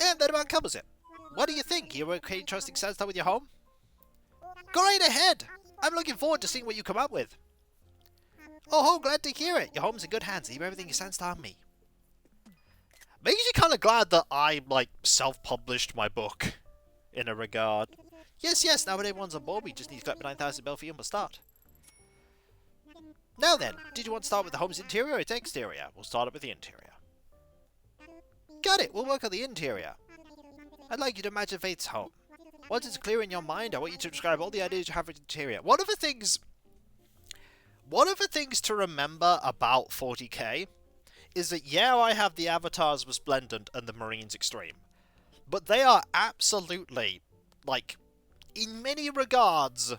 A: And that about covers it. What do you think? You okay trusting Sandstar with your home? Go right ahead! I'm looking forward to seeing what you come up with. Oh, glad to hear it. Your home's in good hands. Leave everything you Sandstar on me. Makes you kind of glad that I, like, self-published my book, in a regard. Yes, now that everyone's on board, we just need to collect 9,000 bell fee and we'll start. Now then, did you want to start with the home's interior or its exterior? We'll start it with the interior. Got it, we'll work on the interior. I'd like you to imagine Faith's home. Once it's clear in your mind, I want you to describe all the ideas you have for the interior. One of the things to remember about 40k is that, yeah, I have the Avatars Resplendent and the Marines Extreme. But they are absolutely, like, in many regards,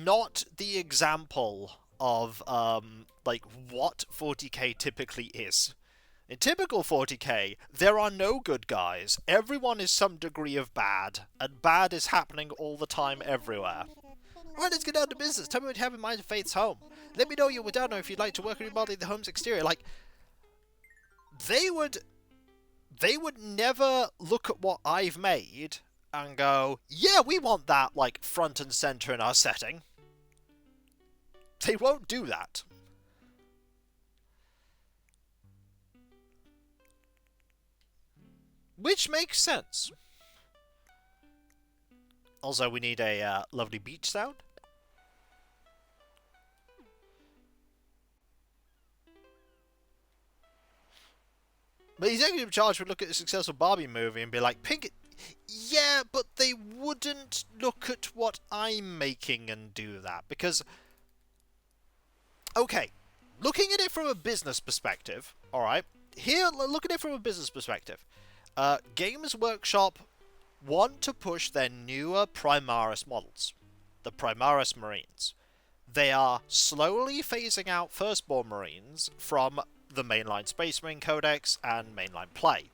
A: not the example of, like, what 40k typically is. In typical 40k, there are no good guys. Everyone is some degree of bad, and bad is happening all the time everywhere. Alright, let's get down to business. Tell me what you have in mind for Faith's home. Let me know you were down or if you'd like to work on remodeling the home's exterior. Like, they would never look at what I've made and go, yeah, we want that, like, front and center in our setting. They won't do that. Which makes sense. Also, we need a lovely beach sound. But the executive charge would look at a successful Barbie movie and be like, Pink, yeah, but they wouldn't look at what I'm making and do that. Because, okay, looking at it from a business perspective, alright, here, look at it from a business perspective. Games Workshop want to push their newer Primaris models, the Primaris Marines. They are slowly phasing out Firstborn Marines from the mainline Space Marine Codex and mainline play.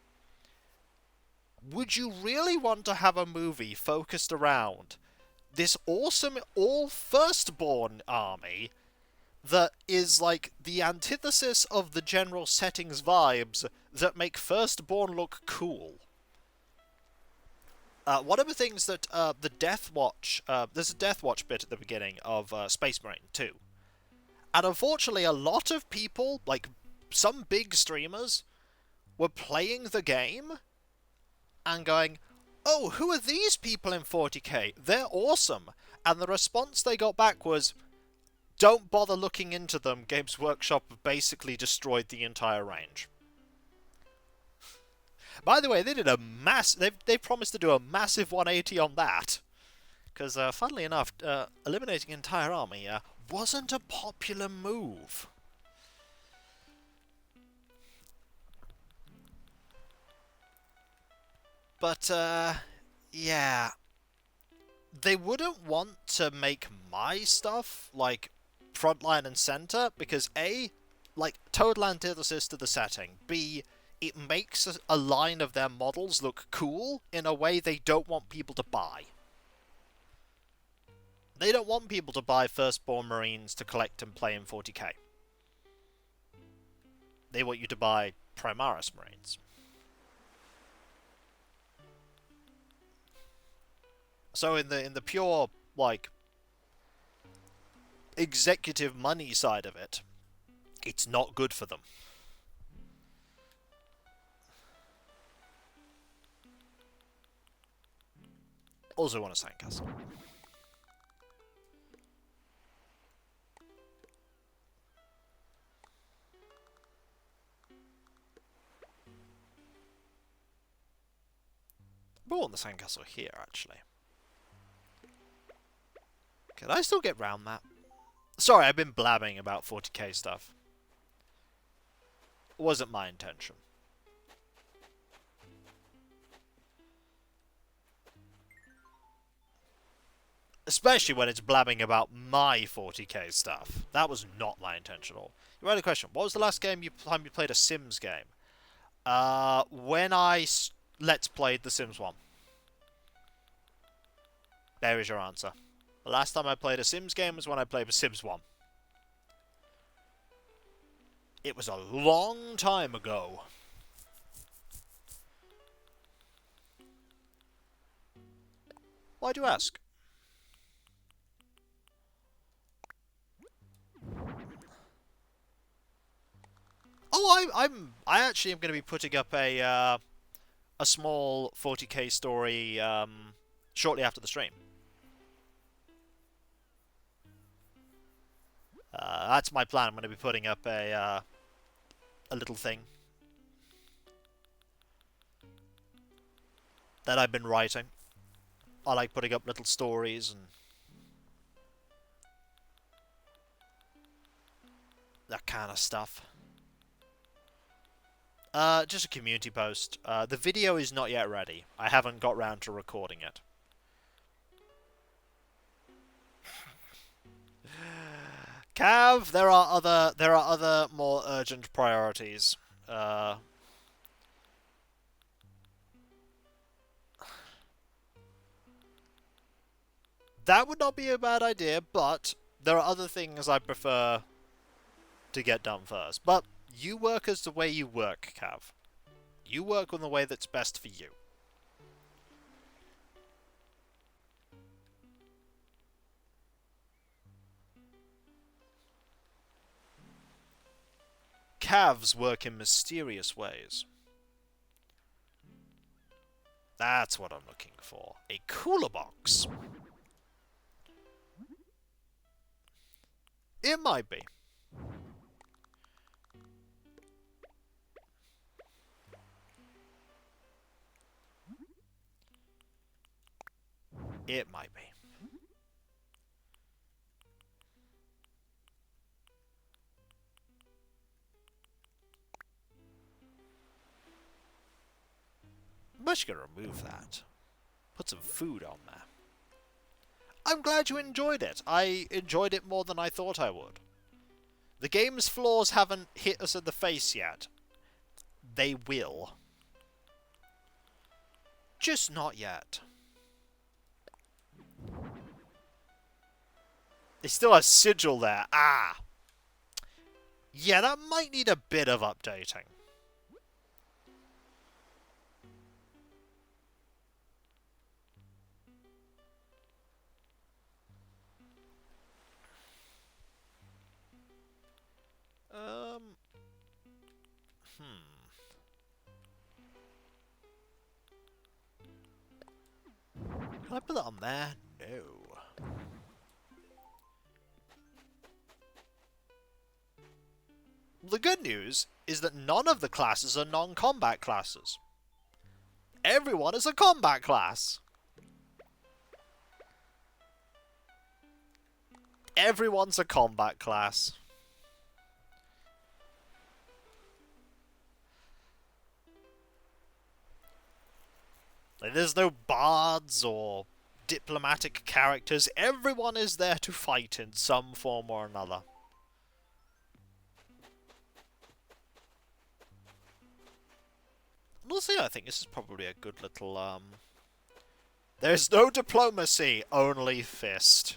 A: Would you really want to have a movie focused around this awesome all-Firstborn army that is like the antithesis of the general settings vibes that make Firstborn look cool? One of the things that the Death Watch... there's a Death Watch bit at the beginning of Space Marine 2. And unfortunately, a lot of people, like some big streamers, were playing the game and going, oh, who are these people in 40k? They're awesome. And the response they got back was, don't bother looking into them. Games Workshop have basically destroyed the entire range. By the way, they did a they promised to do a massive 180 on that. Because, funnily enough, eliminating an entire army wasn't a popular move. But, yeah. They wouldn't want to make my stuff, like, frontline and center, because A, like, total antithesis to the setting. B, it makes a line of their models look cool in a way they don't want people to buy. They don't want people to buy Firstborn Marines to collect and play in 40k. They want you to buy Primaris Marines. So in the pure, like, executive money side of it, it's not good for them. Also want a sandcastle. I want the sandcastle here, actually. Can I still get round that? Sorry, I've been blabbing about 40k stuff. It wasn't my intention. Especially when it's blabbing about my 40k stuff. That was not my intention at all. You had a question. What was the last time you played a Sims game? When I Let's Played The Sims 1. There is your answer. The last time I played a Sims game was when I played The Sims 1. It was a long time ago. Why do you ask? Oh, I actually am going to be putting up a small 40k story shortly after the stream. That's my plan. I'm going to be putting up a little thing that I've been writing. I like putting up little stories and that kind of stuff. Just a community post. The video is not yet ready. I haven't got round to recording it. Cav, there are other more urgent priorities. That would not be a bad idea, but there are other things I prefer to get done first. But you work as the way you work, Cav. You work in the way that's best for you. Cavs work in mysterious ways. That's what I'm looking for. A cooler box. It might be. It might be. I'm actually going to remove that. Put some food on there. I'm glad you enjoyed it. I enjoyed it more than I thought I would. The game's flaws haven't hit us in the face yet. They will. Just not yet. They still have sigil there. Ah! Yeah, that might need a bit of updating. Can I put that on there? No. The good news is that none of the classes are non-combat classes. Everyone is a combat class. Everyone's a combat class. There's no bards or diplomatic characters. Everyone is there to fight in some form or another. We'll see, I think this is probably a good little, There's no diplomacy, only fist.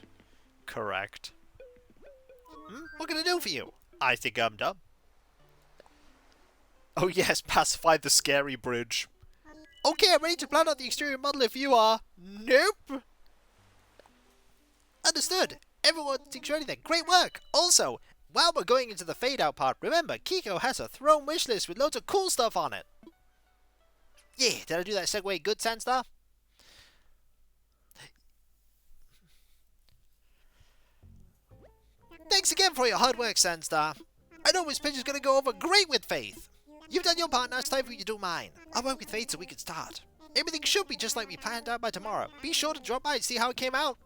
A: Correct. What can I do for you? I think I'm done. Oh yes, pacify the scary bridge. Okay, I'm ready to plan out the exterior model if you are. Nope. Understood. Everyone thinks you're anything. Great work. Also, while we're going into the fade out part, remember, Kiko has a throne wish list with loads of cool stuff on it. Yeah, did I do that segue good, Sandstar? Thanks again for your hard work, Sandstar. I know this pitch is going to go over great with Faith. You've done your part, now it's time for you to do mine. I'll work with Faith so we can start. Everything should be just like we planned out by tomorrow. Be sure to drop by and see how it came out.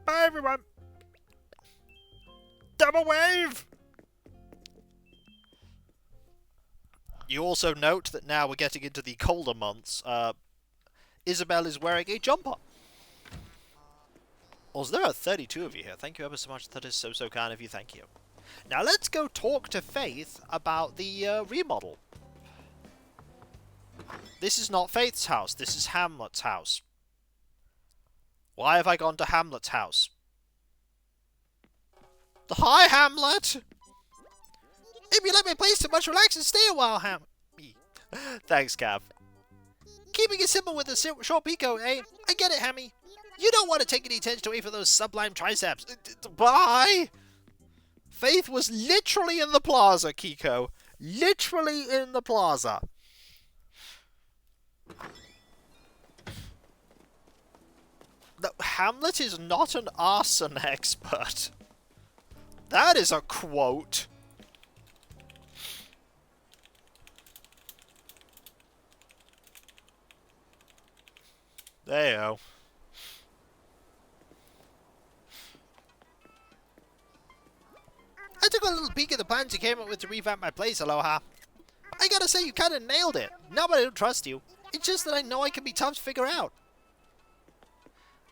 A: Bye, everyone. Double wave! You also note that now we're getting into the colder months. Isabel is wearing a jumper. Also, there are 32 of you here. Thank you ever so much. That is so kind of you. Thank you. Now let's go talk to Faith about the remodel. This is not Faith's house. This is Hamlet's house. Why have I gone to Hamlet's house? Hi, Hamlet! If you let me play so much, relax and stay a while, Thanks, Cav. Keeping it simple with a short Pico, eh? I get it, Hammy. You don't want to take any attention away from those sublime triceps. Bye! Faith was literally in the plaza, Kiko. Literally in the plaza. No, Hamlet is not an arson expert. That is a quote. There you go. I took a little peek at the plans you came up with to revamp my place, Aloha. I gotta say, you kinda nailed it. Not that I don't trust you. It's just that I know I can be tough to figure out.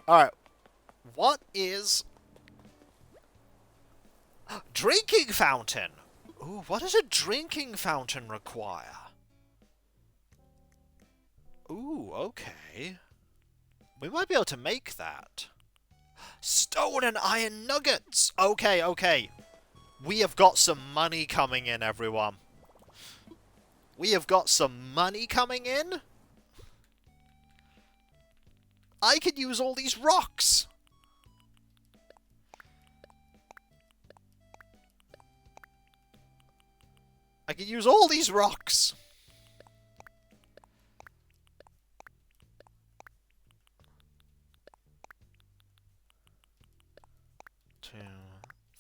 A: Alright. What is... Drinking fountain! Ooh, what does a drinking fountain require? Ooh, okay. We might be able to make that. Stone and iron nuggets! Okay, okay. We have got some money coming in, everyone. We have got some money coming in. I could use all these rocks. I could use all these rocks. Two,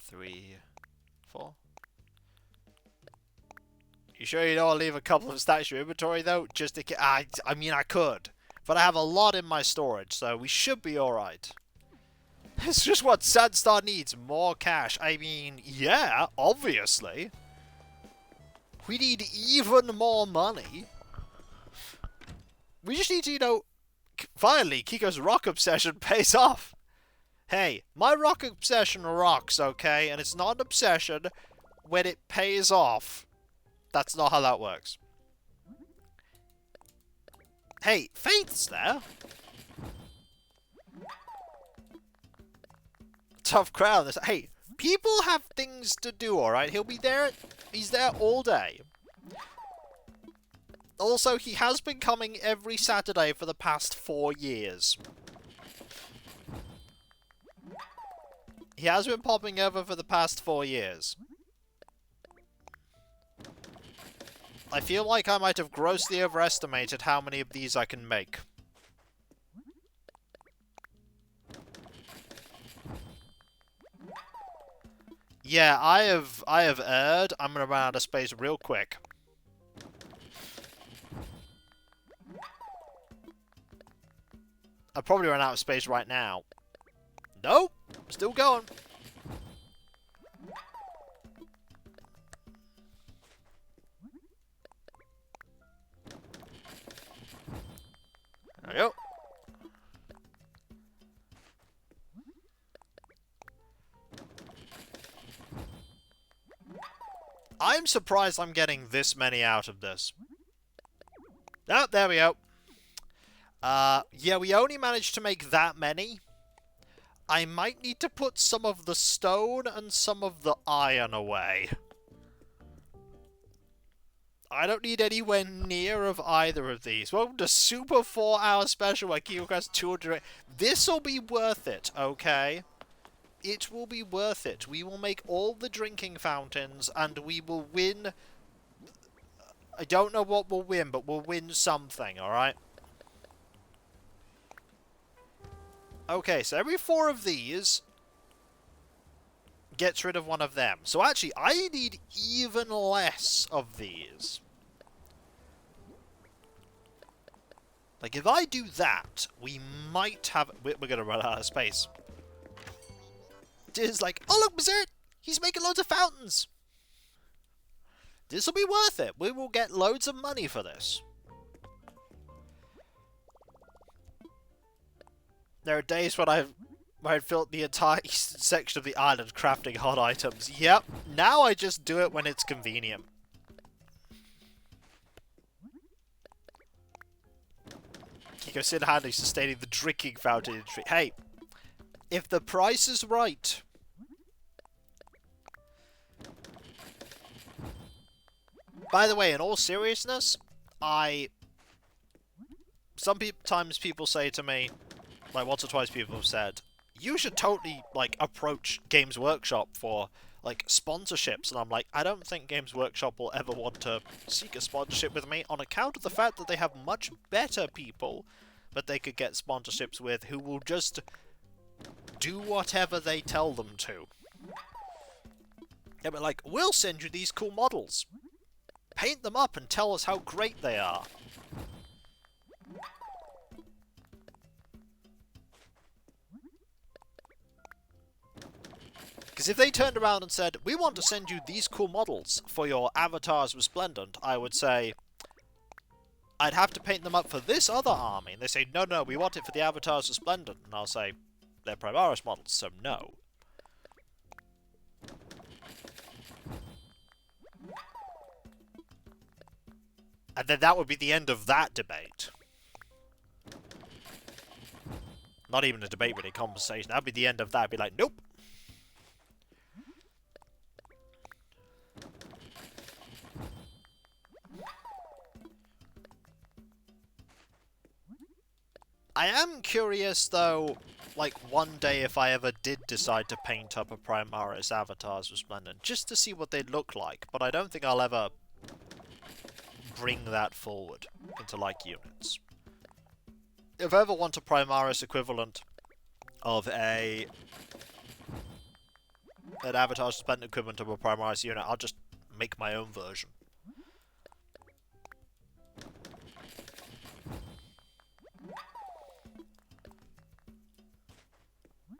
A: three, four. You sure you don't want to leave a couple of stacks in your inventory, though? Just to I mean, I could. But I have a lot in my storage, so we should be alright. It's just what Sandstar needs. More cash. I mean, yeah, obviously. We need even more money. We just need to, you know... Finally, Kiko's rock obsession pays off. Hey, my rock obsession rocks, okay? And it's not an obsession when it pays off. That's not how that works. Hey, Faith's there. Tough crowd. Hey, people have things to do, alright? He'll be there. He's there all day. Also, he has been coming every Saturday for the past 4 years. He has been popping over for the past 4 years. I feel like I might have grossly overestimated how many of these I can make. Yeah, I have erred. I'm gonna run out of space real quick. I'll probably run out of space right now. Nope, still going. There we go. I'm surprised I'm getting this many out of this. Oh, there we go. Yeah, we only managed to make that many. I might need to put some of the stone and some of the iron away. I don't need anywhere near of either of these. Welcome to Super 4-hour special where Kiko has 200... This'll be worth it, okay? It will be worth it. We will make all the drinking fountains and we will win... I don't know what we'll win, but we'll win something, alright? Okay, so every 4 of these gets rid of one of them. So actually, I need even less of these. Like, if I do that, we might have... We're going to run out of space. It's like, oh look, Berserk! He's making loads of fountains! This will be worth it. We will get loads of money for this. There are days when I've filled the entire eastern section of the island crafting hot items. Yep, now I just do it when it's convenient. Kiko single-handedly sustaining the drinking fountain industry. Hey, if the price is right... By the way, in all seriousness, sometimes people say to me, like once or twice people have said, you should totally, like, approach Games Workshop for, like, sponsorships. And I'm like, I don't think Games Workshop will ever want to seek a sponsorship with me on account of the fact that they have much better people that they could get sponsorships with who will just do whatever they tell them to. Yeah, but like, we'll send you these cool models. Paint them up and tell us how great they are. Because if they turned around and said, we want to send you these cool models for your avatars resplendent, I would say, I'd have to paint them up for this other army. And they say, no, no, we want it for the avatars resplendent. And I'll say, they're Primaris models, so no. And then that would be the end of that debate. Not even a debate, really, a conversation. That'd be the end of that. I'd be like, nope. I am curious, though, like, one day if I ever did decide to paint up a Primaris Avatars Resplendent, just to see what they'd look like, but I don't think I'll ever bring that forward into, like, units. If I ever want a Primaris equivalent of an Avatars Resplendent equivalent of a Primaris unit, I'll just make my own version.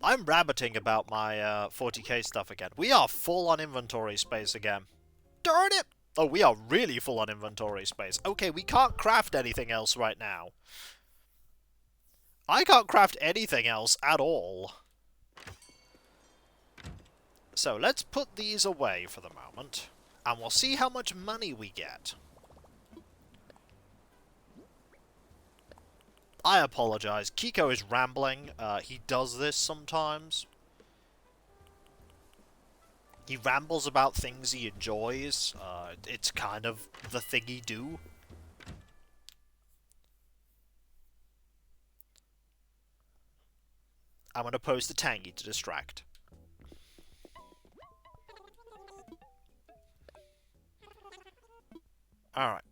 A: I'm rabbiting about my 40k stuff again. We are full on inventory space again. Darn it! Oh, we are really full on inventory space. Okay, we can't craft anything else right now. I can't craft anything else at all. So let's put these away for the moment, and we'll see how much money we get. I apologize. Kiko is rambling. He does this sometimes. He rambles about things he enjoys. It's kind of the thing he do. I'm going to post the Tangy to distract. Alright.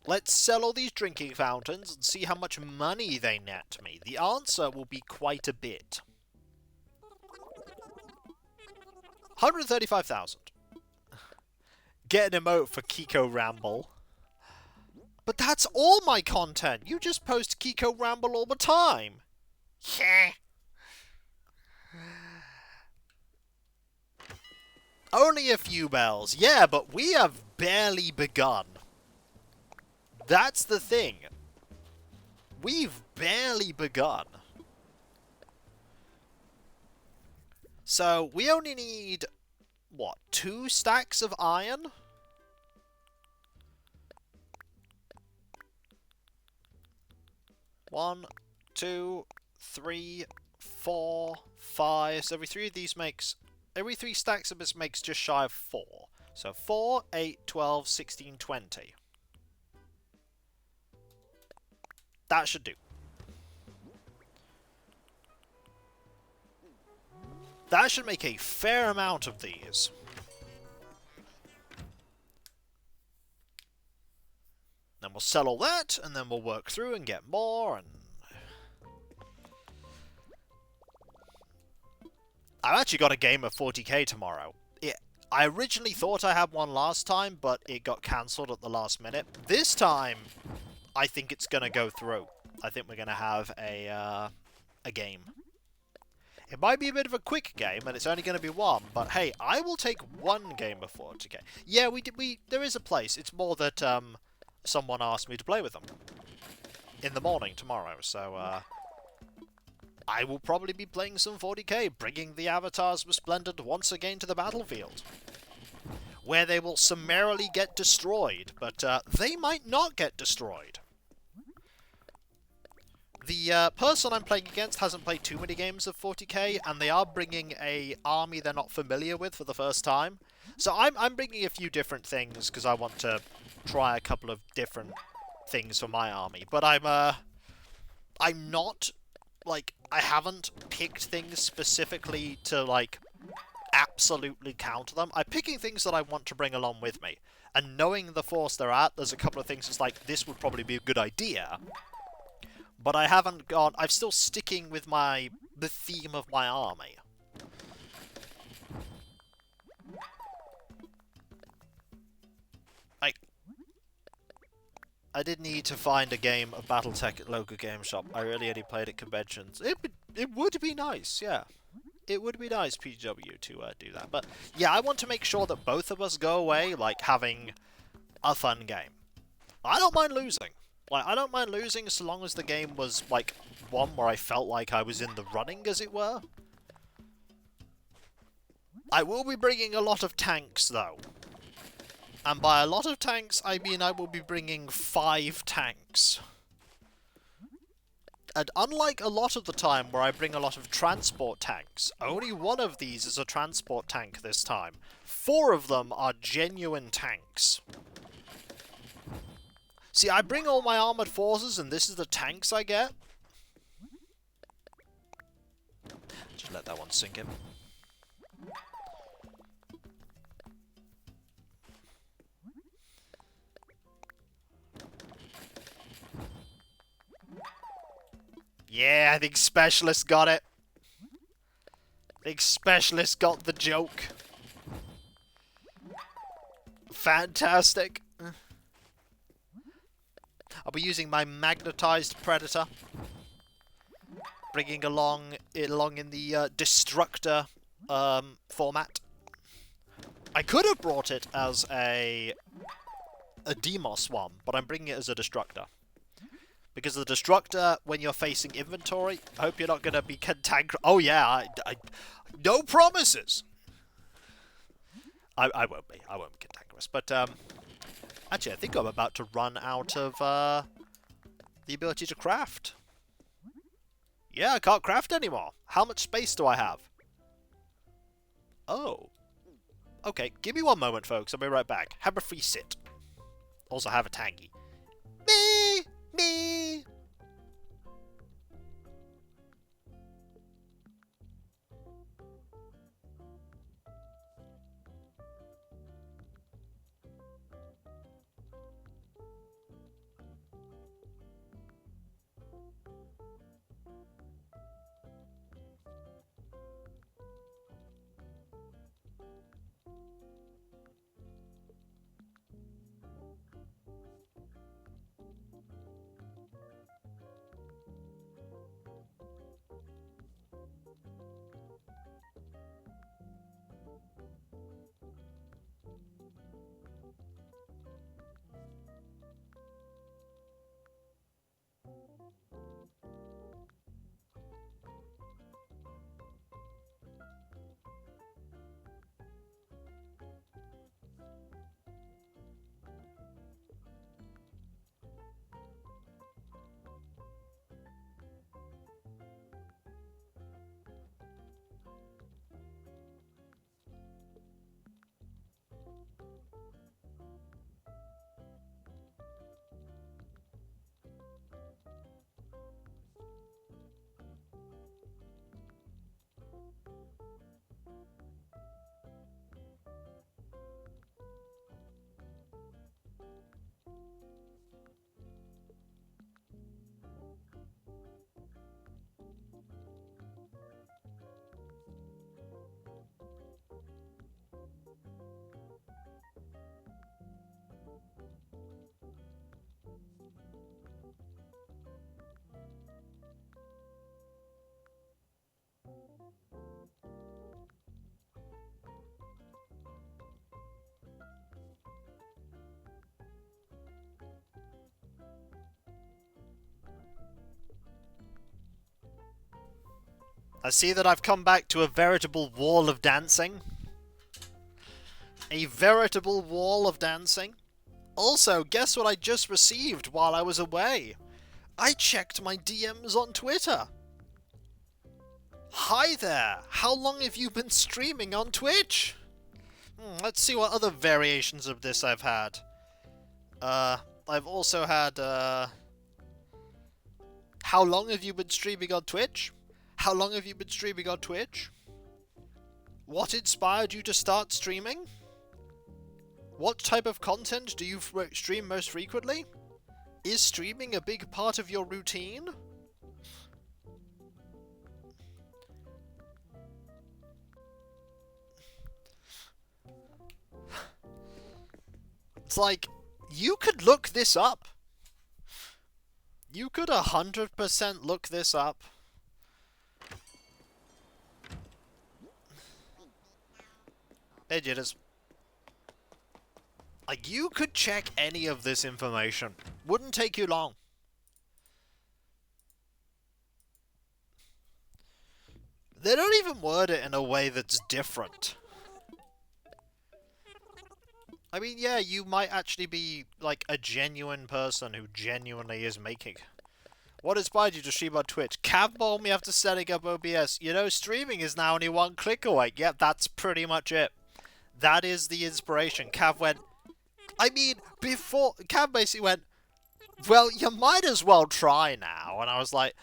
A: Let's sell all these drinking fountains and see how much money they net me. The answer will be quite a bit. 135,000. Get an emote for Kiko Ramble. But that's all my content. You just post Kiko Ramble all the time. Yeah. Only a few bells. Yeah, but we have barely begun. That's the thing. We've barely begun. So, we only need what, 2 stacks of iron? One, two, 3, 4, 5. So every 3 of these makes... Every 3 stacks of this makes just shy of 4. So 4, 8, 12, 16, 20. That should do. That should make a fair amount of these. Then we'll sell all that, and then we'll work through and get more, and... I've actually got a game of 40k tomorrow. I originally thought I had one last time, but it got cancelled at the last minute. This time, I think it's going to go through. I think we're going to have a game. It might be a bit of a quick game, and it's only going to be one, but hey, I will take one game of 40k. Yeah, there is a place. It's more that someone asked me to play with them in the morning tomorrow, so I will probably be playing some 40k, bringing the avatars resplendent once again to the battlefield, where they will summarily get destroyed, but they might not get destroyed. The person I'm playing against hasn't played too many games of 40k, and they are bringing a army they're not familiar with for the first time. So I'm bringing a few different things because I want to try a couple of different things for my army. But I'm not, like, I haven't picked things specifically to, like, absolutely counter them. I'm picking things that I want to bring along with me. And knowing the force they're at, there's a couple of things that's like, this would probably be a good idea. But I haven't gone... I'm still sticking with the theme of my army. I did need to find a game of Battletech at local game shop. I really only played at conventions. It would be nice, yeah. It would be nice, PW, to do that. But, yeah, I want to make sure that both of us go away, like, having a fun game. I don't mind losing. Like, I don't mind losing so long as the game was, like, one where I felt like I was in the running, as it were. I will be bringing a lot of tanks, though. And by a lot of tanks, I mean I will be bringing 5 tanks. And unlike a lot of the time where I bring a lot of transport tanks, only one of these is a transport tank this time. 4 of them are genuine tanks. See, I bring all my armoured forces, and this is the tanks I get. Just let that one sink in. Yeah, I think Specialist got it. I think Specialist got the joke. Fantastic. I'll be using my magnetized Predator. Bringing along in the Destructor format. I could have brought it as a Demos one, but I'm bringing it as a Destructor. Because the Destructor, when you're facing inventory, I hope you're not going to be cantankerous. Oh yeah, no promises! I won't be. I won't be cantankerous. But, actually, I think I'm about to run out of the ability to craft. Yeah, I can't craft anymore. How much space do I have? Oh. Okay, give me one moment, folks. I'll be right back. Have a free sit. Also have a tangy. Me! Me! I see that I've come back to a veritable wall of dancing. A veritable wall of dancing. Also, guess what I just received while I was away? I checked my DMs on Twitter. Hi there! How long have you been streaming on Twitch? Let's see what other variations of this I've had. I've also had, how long have you been streaming on Twitch? How long have you been streaming on Twitch? What inspired you to start streaming? What type of content do you stream most frequently? Is streaming a big part of your routine? It's like, you could look this up. You could 100% look this up. Hey, jitters. Like, you could check any of this information. Wouldn't take you long. They don't even word it in a way that's different. I mean, yeah, you might actually be, like, a genuine person who genuinely is making. What inspired you to stream on Twitch? Cav bombed me after setting up OBS. You know, streaming is now only one click away. Yep, that's pretty much it. That is the inspiration. Cav went... I mean, before... Cav basically went, well, you might as well try now. And I was like,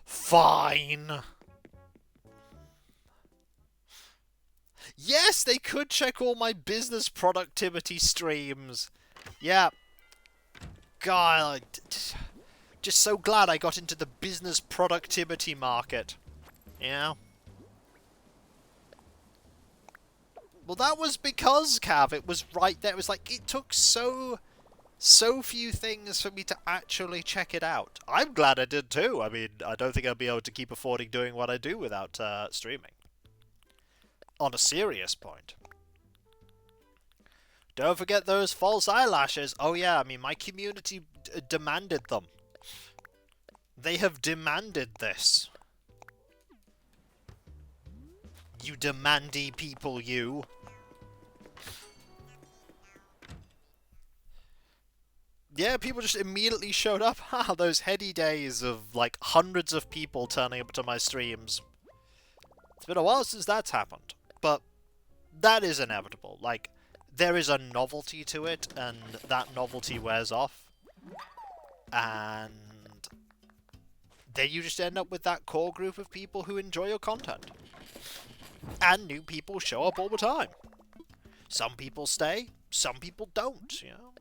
A: fine. Yes, they could check all my business productivity streams. Yeah. God, just so glad I got into the business productivity market. Yeah. Well, that was because, Cav, it was right there. It was like, it took so few things for me to actually check it out. I'm glad I did too. I mean, I don't think I'll be able to keep affording doing what I do without streaming. On a serious point. Don't forget those false eyelashes. Oh yeah, I mean, my community demanded them. They have demanded this. You demandy people, you. Yeah, people just immediately showed up. Ha, those heady days of, like, hundreds of people turning up to my streams. It's been a while since that's happened. But that is inevitable. Like, there is a novelty to it, and that novelty wears off. And then you just end up with that core group of people who enjoy your content. And new people show up all the time. Some people stay, some people don't, you know.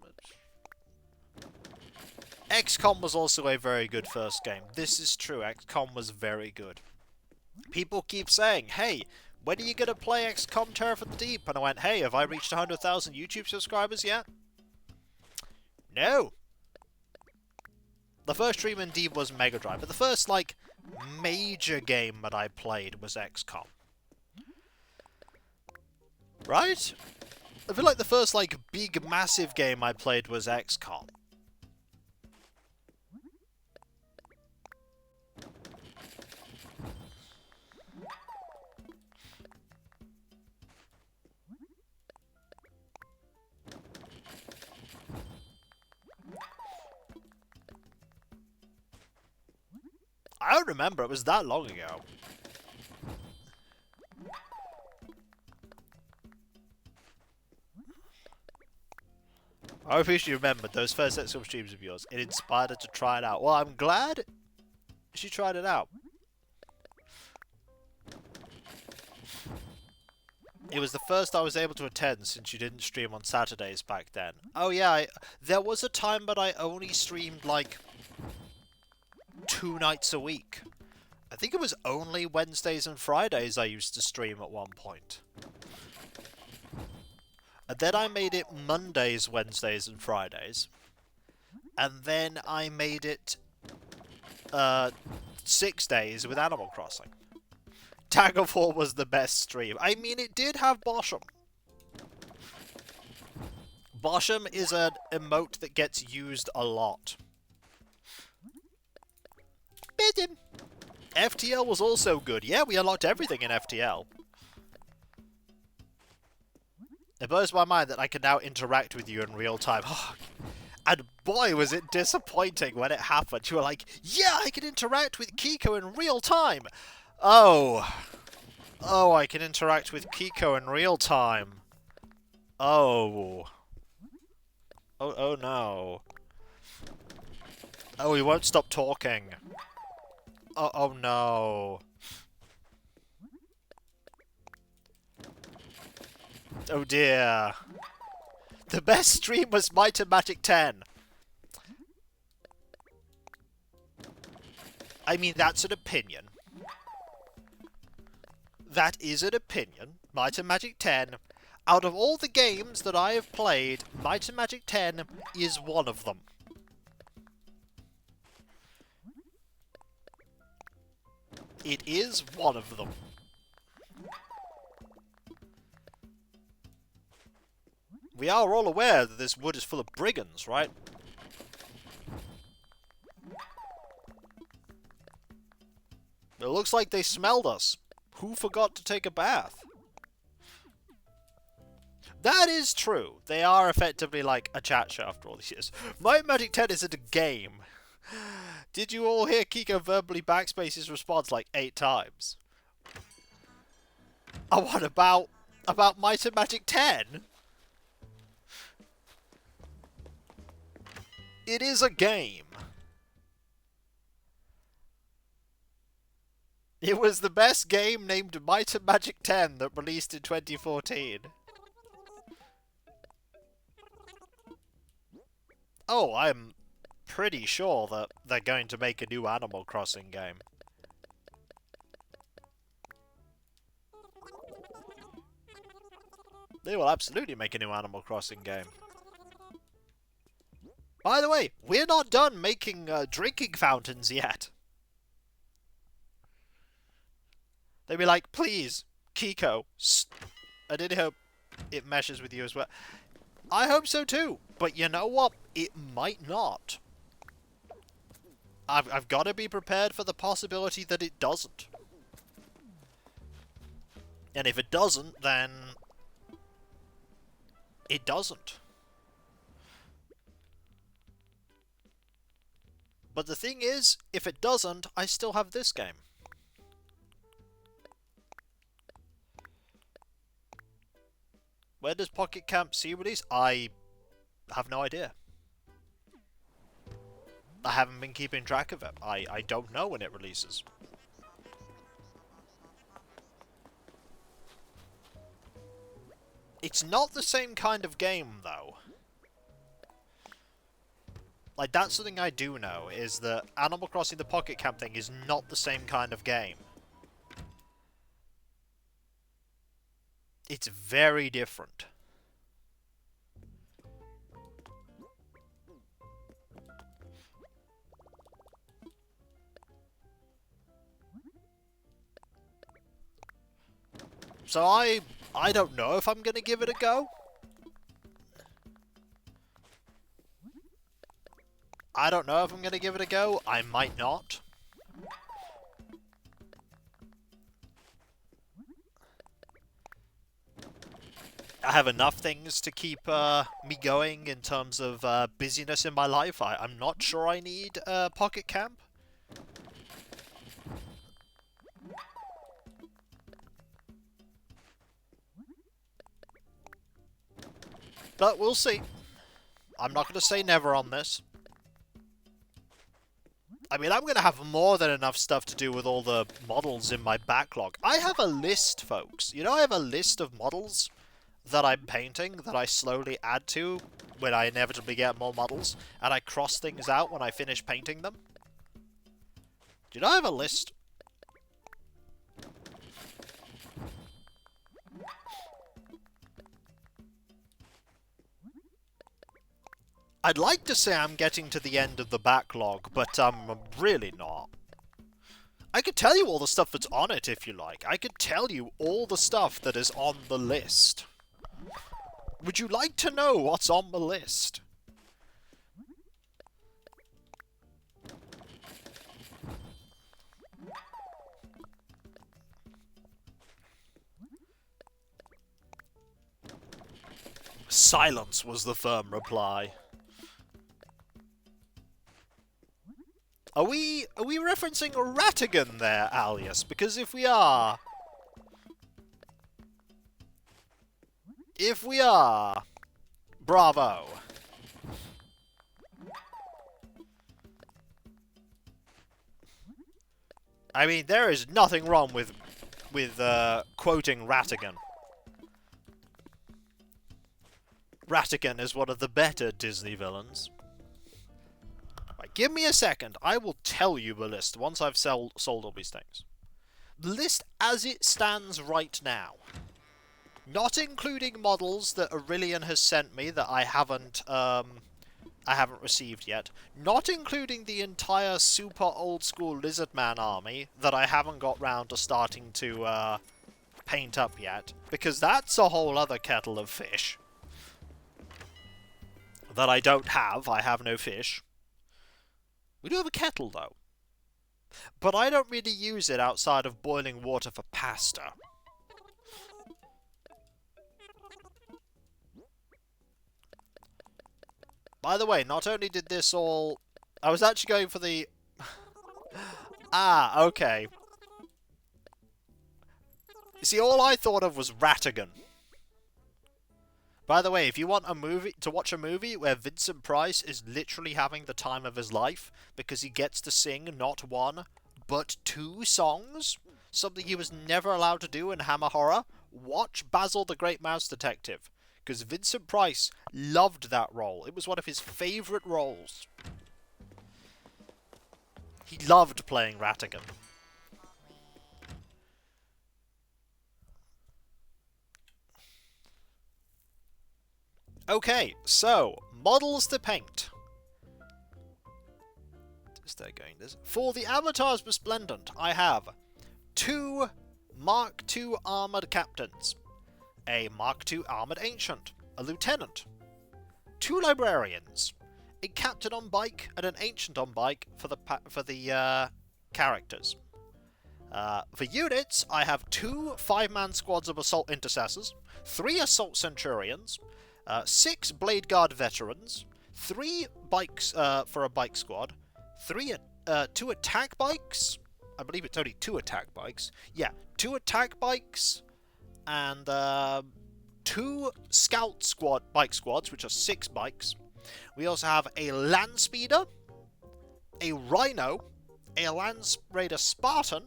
A: XCOM was also a very good first game. This is true, XCOM was very good. People keep saying, hey, when are you going to play XCOM Terror from the Deep? And I went, hey, have I reached 100,000 YouTube subscribers yet? No. The first stream indeed was Mega Drive, but the first, like, major game that I played was XCOM. Right? I feel like the first, like, big, massive game I played was XCOM. I don't remember, it was that long ago. I wish you remembered those first XCOM streams of yours. It inspired her to try it out. Well, I'm glad she tried it out. It was the first I was able to attend since you didn't stream on Saturdays back then. Oh yeah, there was a time but I only streamed like 2 nights a week. I think it was only Wednesdays and Fridays I used to stream at one point. And then I made it Mondays, Wednesdays and Fridays. And then I made it 6 days with Animal Crossing. Tag of War was the best stream. I mean, it did have Bosham. Bosham is an emote that gets used a lot. Bit him. FTL was also good. Yeah, we unlocked everything in FTL. It blows my mind that I can now interact with you in real time. And boy, was it disappointing when it happened. You were like, yeah, I can interact with Kiko in real time. Oh. Oh, I can interact with Kiko in real time. Oh. Oh no. Oh, he won't stop talking. Oh no. Oh dear. The best stream was Might and Magic 10. I mean, that's an opinion. That is an opinion. Might and Magic 10. Out of all the games that I have played, Might and Magic 10 is one of them. It is one of them. We are all aware that this wood is full of brigands, right? It looks like they smelled us. Who forgot to take a bath? That is true. They are effectively like a chat show after all these years. Might Magic 10 isn't a game. Did you all hear Kiko verbally backspace his response like 8 times? Oh, what about Might and Magic 10? It is a game. It was the best game named Might and Magic 10 that released in 2014. Oh, I'm pretty sure that they're going to make a new Animal Crossing game. They will absolutely make a new Animal Crossing game. By the way, we're not done making drinking fountains yet. They'd be like, please, Kiko, I did hope it meshes with you as well. I hope so too, but you know what? It might not. I've got to be prepared for the possibility that it doesn't. And if it doesn't, then it doesn't. But the thing is, if it doesn't, I still have this game. Where does Pocket Camp C release? I have no idea. I haven't been keeping track of it. I don't know when it releases. It's not the same kind of game, though. Like, that's something I do know, is that Animal Crossing the Pocket Camp thing is not the same kind of game. It's very different. So I don't know if I'm going to give it a go. I don't know if I'm going to give it a go. I might not. I have enough things to keep me going in terms of busyness in my life. I'm not sure I need Pocket Camp. But we'll see. I'm not going to say never on this. I mean, I'm going to have more than enough stuff to do with all the models in my backlog. I have a list, folks. You know, I have a list of models that I'm painting that I slowly add to when I inevitably get more models, and I cross things out when I finish painting them. Do you know I have a list? I'd like to say I'm getting to the end of the backlog, but I'm really not. I could tell you all the stuff that's on it if you like. I could tell you all the stuff that is on the list. Would you like to know what's on the list? Silence was the firm reply. Are we referencing Ratigan there, Alias? Because if we are... Bravo. I mean, there is nothing wrong with quoting Ratigan. Ratigan is one of the better Disney villains. Right, give me a second. I will tell you the list once I've sold all these things. The list as it stands right now. Not including models that Aurelian has sent me that I haven't received yet. Not including the entire super old school Lizardman army that I haven't got round to starting to paint up yet. Because that's a whole other kettle of fish. That I don't have. I have no fish. We do have a kettle though. But I don't really use it outside of boiling water for pasta. By the way, not only did this all... I was actually going for the... Ah, okay. See, all I thought of was Ratigan. By the way, if you want to watch a movie where Vincent Price is literally having the time of his life because he gets to sing not one, but 2 songs, something he was never allowed to do in Hammer Horror, watch Basil the Great Mouse Detective. Because Vincent Price loved that role. It was one of his favourite roles. He loved playing Ratigan. Okay, so, models to paint. For the Avatar's Resplendent, I have 2 Mark II Armoured Captains, a Mark II Armoured Ancient, a Lieutenant, 2 Librarians, a Captain on bike, and an Ancient on bike for the characters. For units, I have 2 5-man squads of Assault Intercessors, 3 Assault Centurions, 6 Blade Guard Veterans, 3 bikes for a bike squad, 2 attack bikes. I believe it's only 2 attack bikes. Yeah, 2 attack bikes, and 2 scout bike squads, which are 6 bikes. We also have a Land Speeder, a Rhino, a Land Raider Spartan,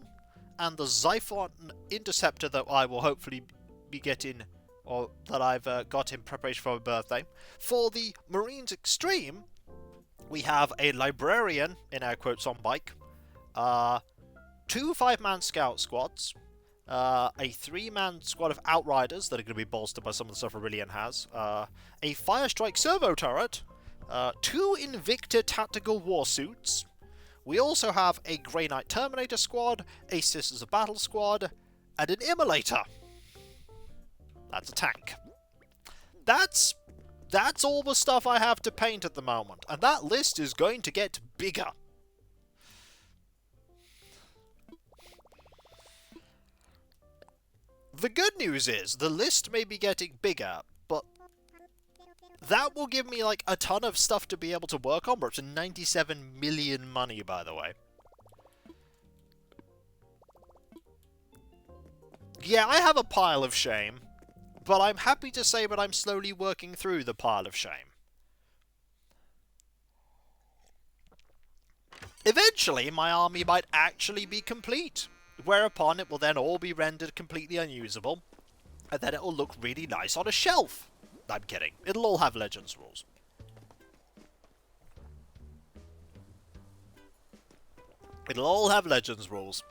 A: and the Xiphon Interceptor that I will hopefully be getting, or that I've got in preparation for my birthday. For the Marines Extreme, we have a Librarian, in air quotes, on bike, 2 5-man scout squads, a 3-man squad of Outriders that are going to be bolstered by some of the stuff Aurelian has, a Firestrike Servo Turret, 2 Invicta Tactical Warsuits. We also have a Grey Knight Terminator squad, a Sisters of Battle squad, and an Immolator. That's a tank. That's all the stuff I have to paint at the moment, and that list is going to get bigger. The good news is, the list may be getting bigger, but that will give me, like, a ton of stuff to be able to work on. We're up to 97 million money, by the way. Yeah, I have a pile of shame, but I'm happy to say that I'm slowly working through the pile of shame. Eventually, my army might actually be complete, whereupon it will then all be rendered completely unusable, and then it will look really nice on a shelf. I'm kidding. It'll all have Legends rules. It'll all have Legends rules.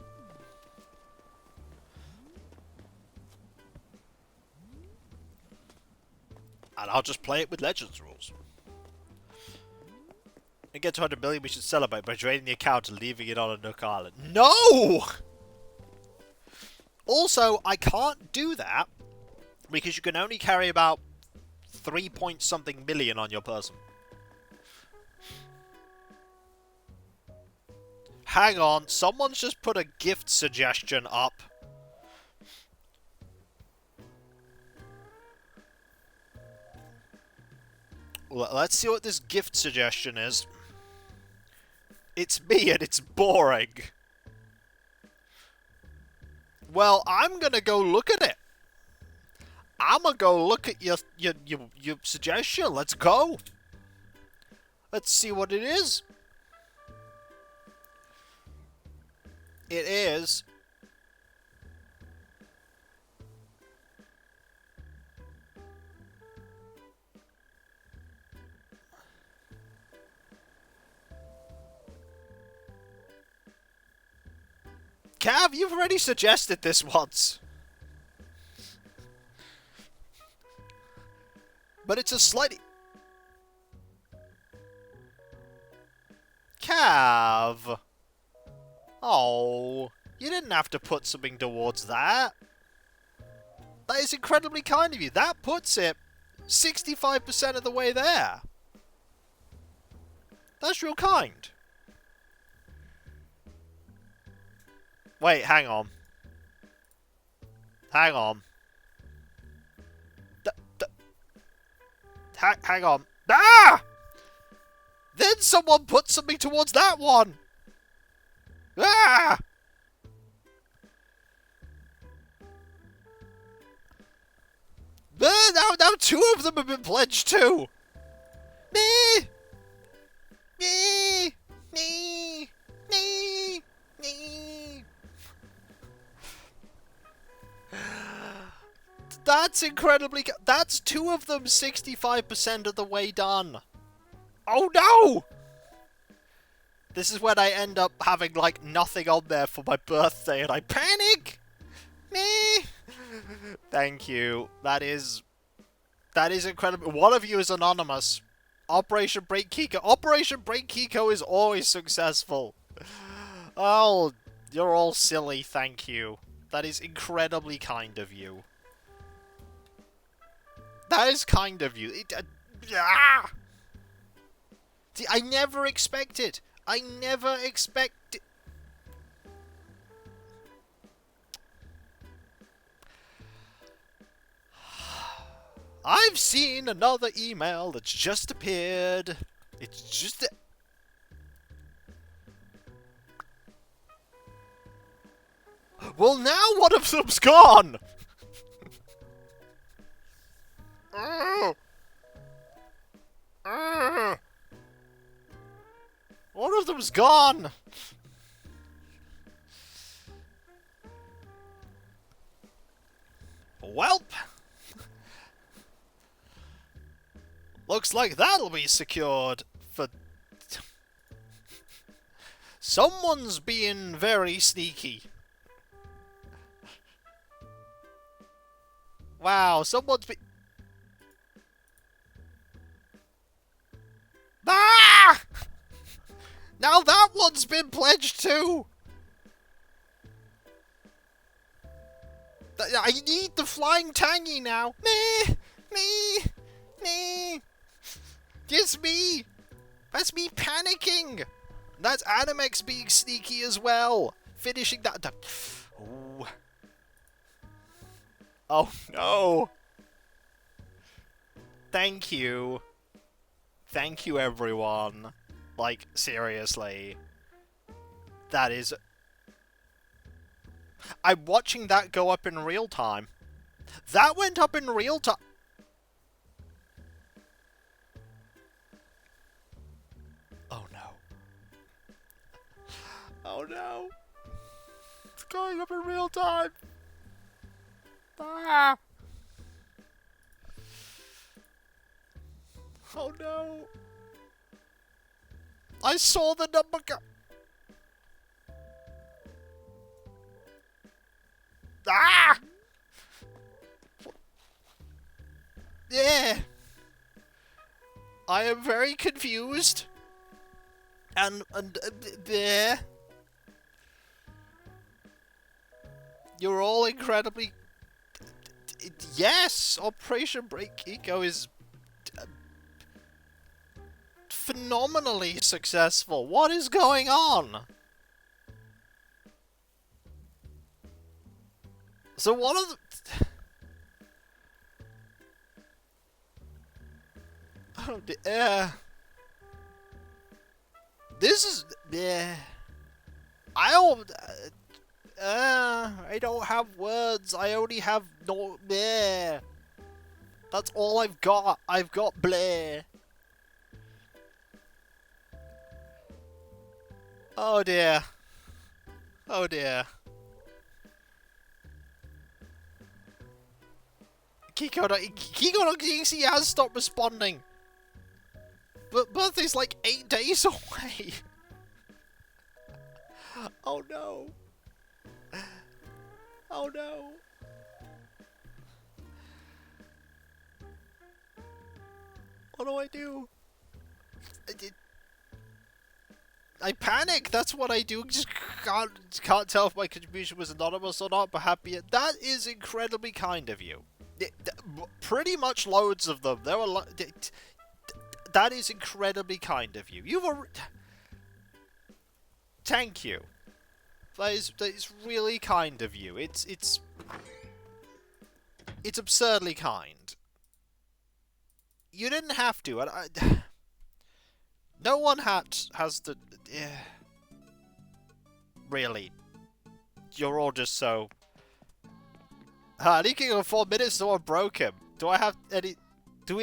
A: And I'll just play it with Legends rules. And get to 100 million, we should celebrate by draining the account and leaving it on a Nook Island. No! Also, I can't do that because you can only carry about 3-point-something million on your person. Hang on, someone's just put a gift suggestion up. Let's see what this gift suggestion is. It's me and it's boring. Well, I'm gonna go look at it. I'm gonna go look at your suggestion. Let's go. Let's see what it is. It is... Cav, you've already suggested this once. But it's a slightly... Cav! Oh, you didn't have to put something towards that. That is incredibly kind of you. That puts it 65% of the way there. That's real kind. Wait, hang on. Hang on. Hang on. Ah! Then someone put something towards that one! Ah! Now two of them have been pledged too! Me! Me! Me! Me! Me! That's incredibly... That's two of them 65% of the way done. Oh no! This is when I end up having, like, nothing on there for my birthday and I panic! Me! Thank you. That is incredible. One of you is anonymous. Operation Break Kiko. Operation Break Kiko is always successful. Oh, you're all silly, thank you. That is incredibly kind of you. That is kind of you. See, I never expected. I never expected. I've seen another email that's just appeared. It's just... Well, now one of them's gone! One of them's gone! Welp! Looks like that'll be secured for... Someone's being very sneaky. Wow, someone's been... Ah! Now that one's been pledged too! I need the flying tangy now! Me! Me! Me! It's me! That's me panicking! That's Animex being sneaky as well! Finishing that... Ooh. Oh no! Thank you. Thank you, everyone. Like, seriously. That is... I'm watching that go up in real time. That went up in real time. Oh no. Oh no. It's going up in real time. Ah. Oh no. I saw the number go. Ah! Yeah. I am very confused. And there. You're all incredibly... Yes! Operation Break Kiko is... phenomenally successful. What is going on? So one of the... This is... I don't have words. I only have no... That's all I've got. I've got bleh. Oh dear. Oh dear. Kiko, he has stopped responding. But birthday's like 8 days away. Oh no. Oh no. What do I do? I panic. That's what I do. Just can't tell if my contribution was anonymous or not. But happy. That is incredibly kind of you. Pretty much loads of them. There were. That is incredibly kind of you. Thank you. That is really kind of you. It's absurdly kind. You didn't have to. No one has the... Really. You're all just so... Kiko in 4 minutes, someone broke him. Do we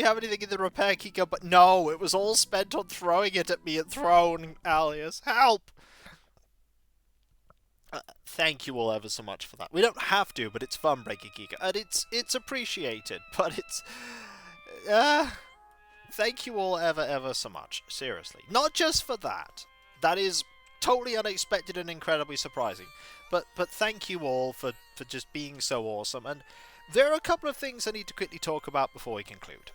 A: have anything in the repair, Kiko? But no, it was all spent on throwing it at me and throwing alias. Help! Thank you all ever so much for that. We don't have to, but it's fun breaking Kiko. And it's appreciated, but it's... Thank you all ever so much. Seriously. Not just for that. That is totally unexpected and incredibly surprising. But thank you all for just being so awesome. And there are a couple of things I need to quickly talk about before we conclude.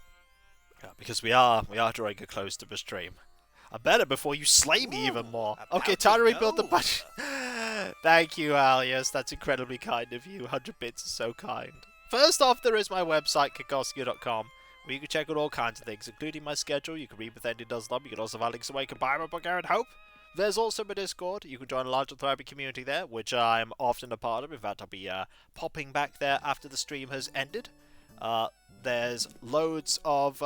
A: Because we are drawing a close to the stream. I better before you slay me even more. Okay, time to rebuild the budget. Thank you, Alias. That's incredibly kind of you. 100 bits is so kind. First off, there is my website, kikoskia.com. where you can check out all kinds of things, including my schedule. You can read with Andy Does Love. You can also find links away. You can buy my book, Aaron Hope. There's also my Discord. You can join a larger thriving community there, which I'm often a part of. In fact, I'll be popping back there after the stream has ended. There's loads of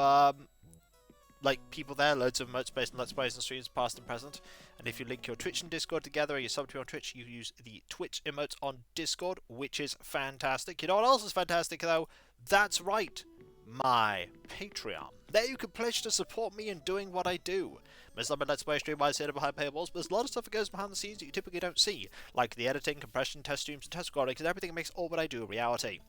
A: people there, loads of emotes based on Let's Plays and streams, past and present. And if you link your Twitch and Discord together, or you sub to me on Twitch, you use the Twitch emotes on Discord, which is fantastic. You know what else is fantastic, though? That's right. My Patreon. There you can pledge to support me in doing what I do. There's not a Let's Play stream I sit behind paywalls, but there's a lot of stuff that goes behind the scenes that you typically don't see, like the editing, compression, test streams, and test recordings, and everything that makes all what I do a reality.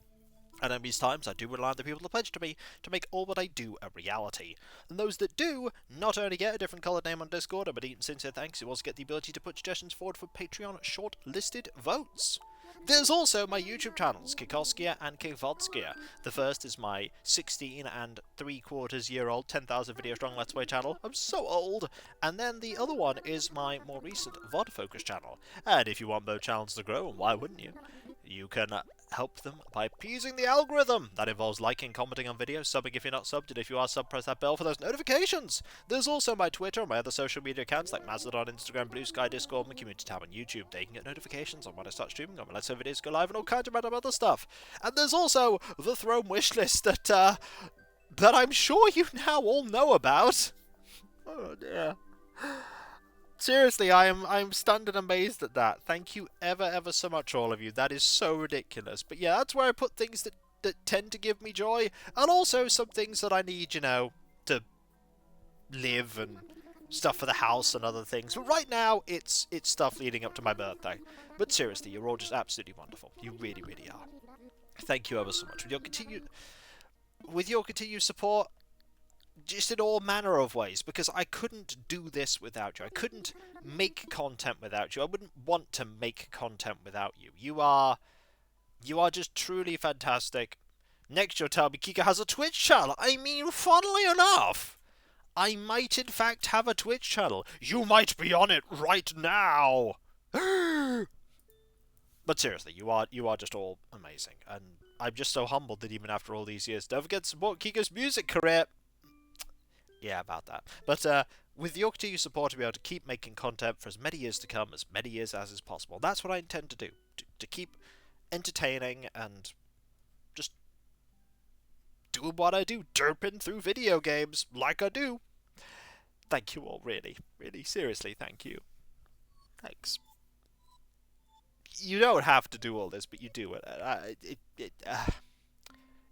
A: And in these times, I do rely on the people to pledge to me to make all what I do a reality. And those that do not only get a different coloured name on Discord, but even sincere thanks, you also get the ability to put suggestions forward for Patreon shortlisted votes. There's also my YouTube channels, Kikoskia and Kivodskia. The first is my 16 and 3/4 year old 10,000 video strong Let's Play channel. I'm so old! And then the other one is my more recent VOD focus channel. And if you want both channels to grow, and why wouldn't you? You can help them by appeasing the algorithm. That involves liking, commenting on videos, subbing if you're not subbed, and if you are subbed, press that bell for those notifications. There's also my Twitter and my other social media accounts like Mastodon, Instagram, Blue Sky, Discord, and the community tab on YouTube. They can get notifications on when I start streaming, on when Let's Play videos go live, and all kinds of random other stuff. And there's also the Throne wishlist that I'm sure you now all know about. Oh dear. Seriously, I'm stunned and amazed at that. Thank you ever so much, all of you. That is so ridiculous. But yeah, that's where I put things that tend to give me joy, and also some things that I need, you know, to live and stuff for the house and other things. But right now, it's stuff leading up to my birthday. But seriously, you're all just absolutely wonderful. You really are. Thank you ever so much. With your continued support, just in all manner of ways, because I couldn't do this without you. I couldn't make content without you. I wouldn't want to make content without you. You are just truly fantastic. Next, you'll tell me Kika has a Twitch channel. I mean, funnily enough, I might in fact have a Twitch channel. You might be on it right now. But seriously, you are just all amazing, and I'm just so humbled that even after all these years, don't forget to support Kiko's music career. Yeah, about that. But with your continued support, to be able to keep making content for as many years to come, as many years as is possible. That's what I intend to do. To keep entertaining and just doing what I do, derping through video games like I do. Thank you all, really, really, seriously, thank you. Thanks. You don't have to do all this, but you do it.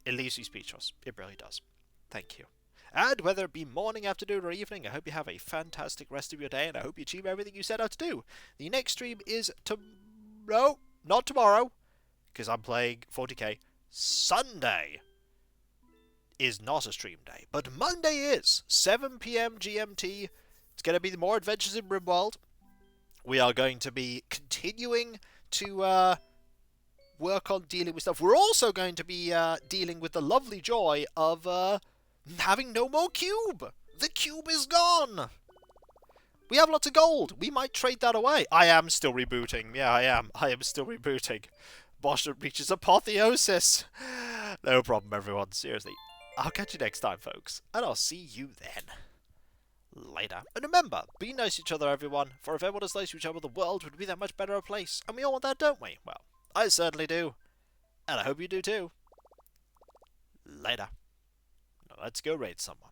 A: It leaves you speechless. It really does. Thank you. And whether it be morning, afternoon, or evening, I hope you have a fantastic rest of your day, and I hope you achieve everything you set out to do. The next stream is tomorrow, not tomorrow, because I'm playing 40k. Sunday is not a stream day, but Monday is 7 p.m. GMT. It's going to be more adventures in Rimworld. We are going to be continuing to work on dealing with stuff. We're also going to be dealing with the lovely joy of having no more cube. The cube is gone. We have lots of gold. We might trade that away. I am still rebooting. Yeah, I am. I am still rebooting. Boston reaches apotheosis. No problem, everyone. Seriously. I'll catch you next time, folks. And I'll see you then. Later. And remember, be nice to each other, everyone. For if everyone is nice to each other, the world would be that much better a place. And we all want that, don't we? Well, I certainly do. And I hope you do too. Later. Now let's go raid someone.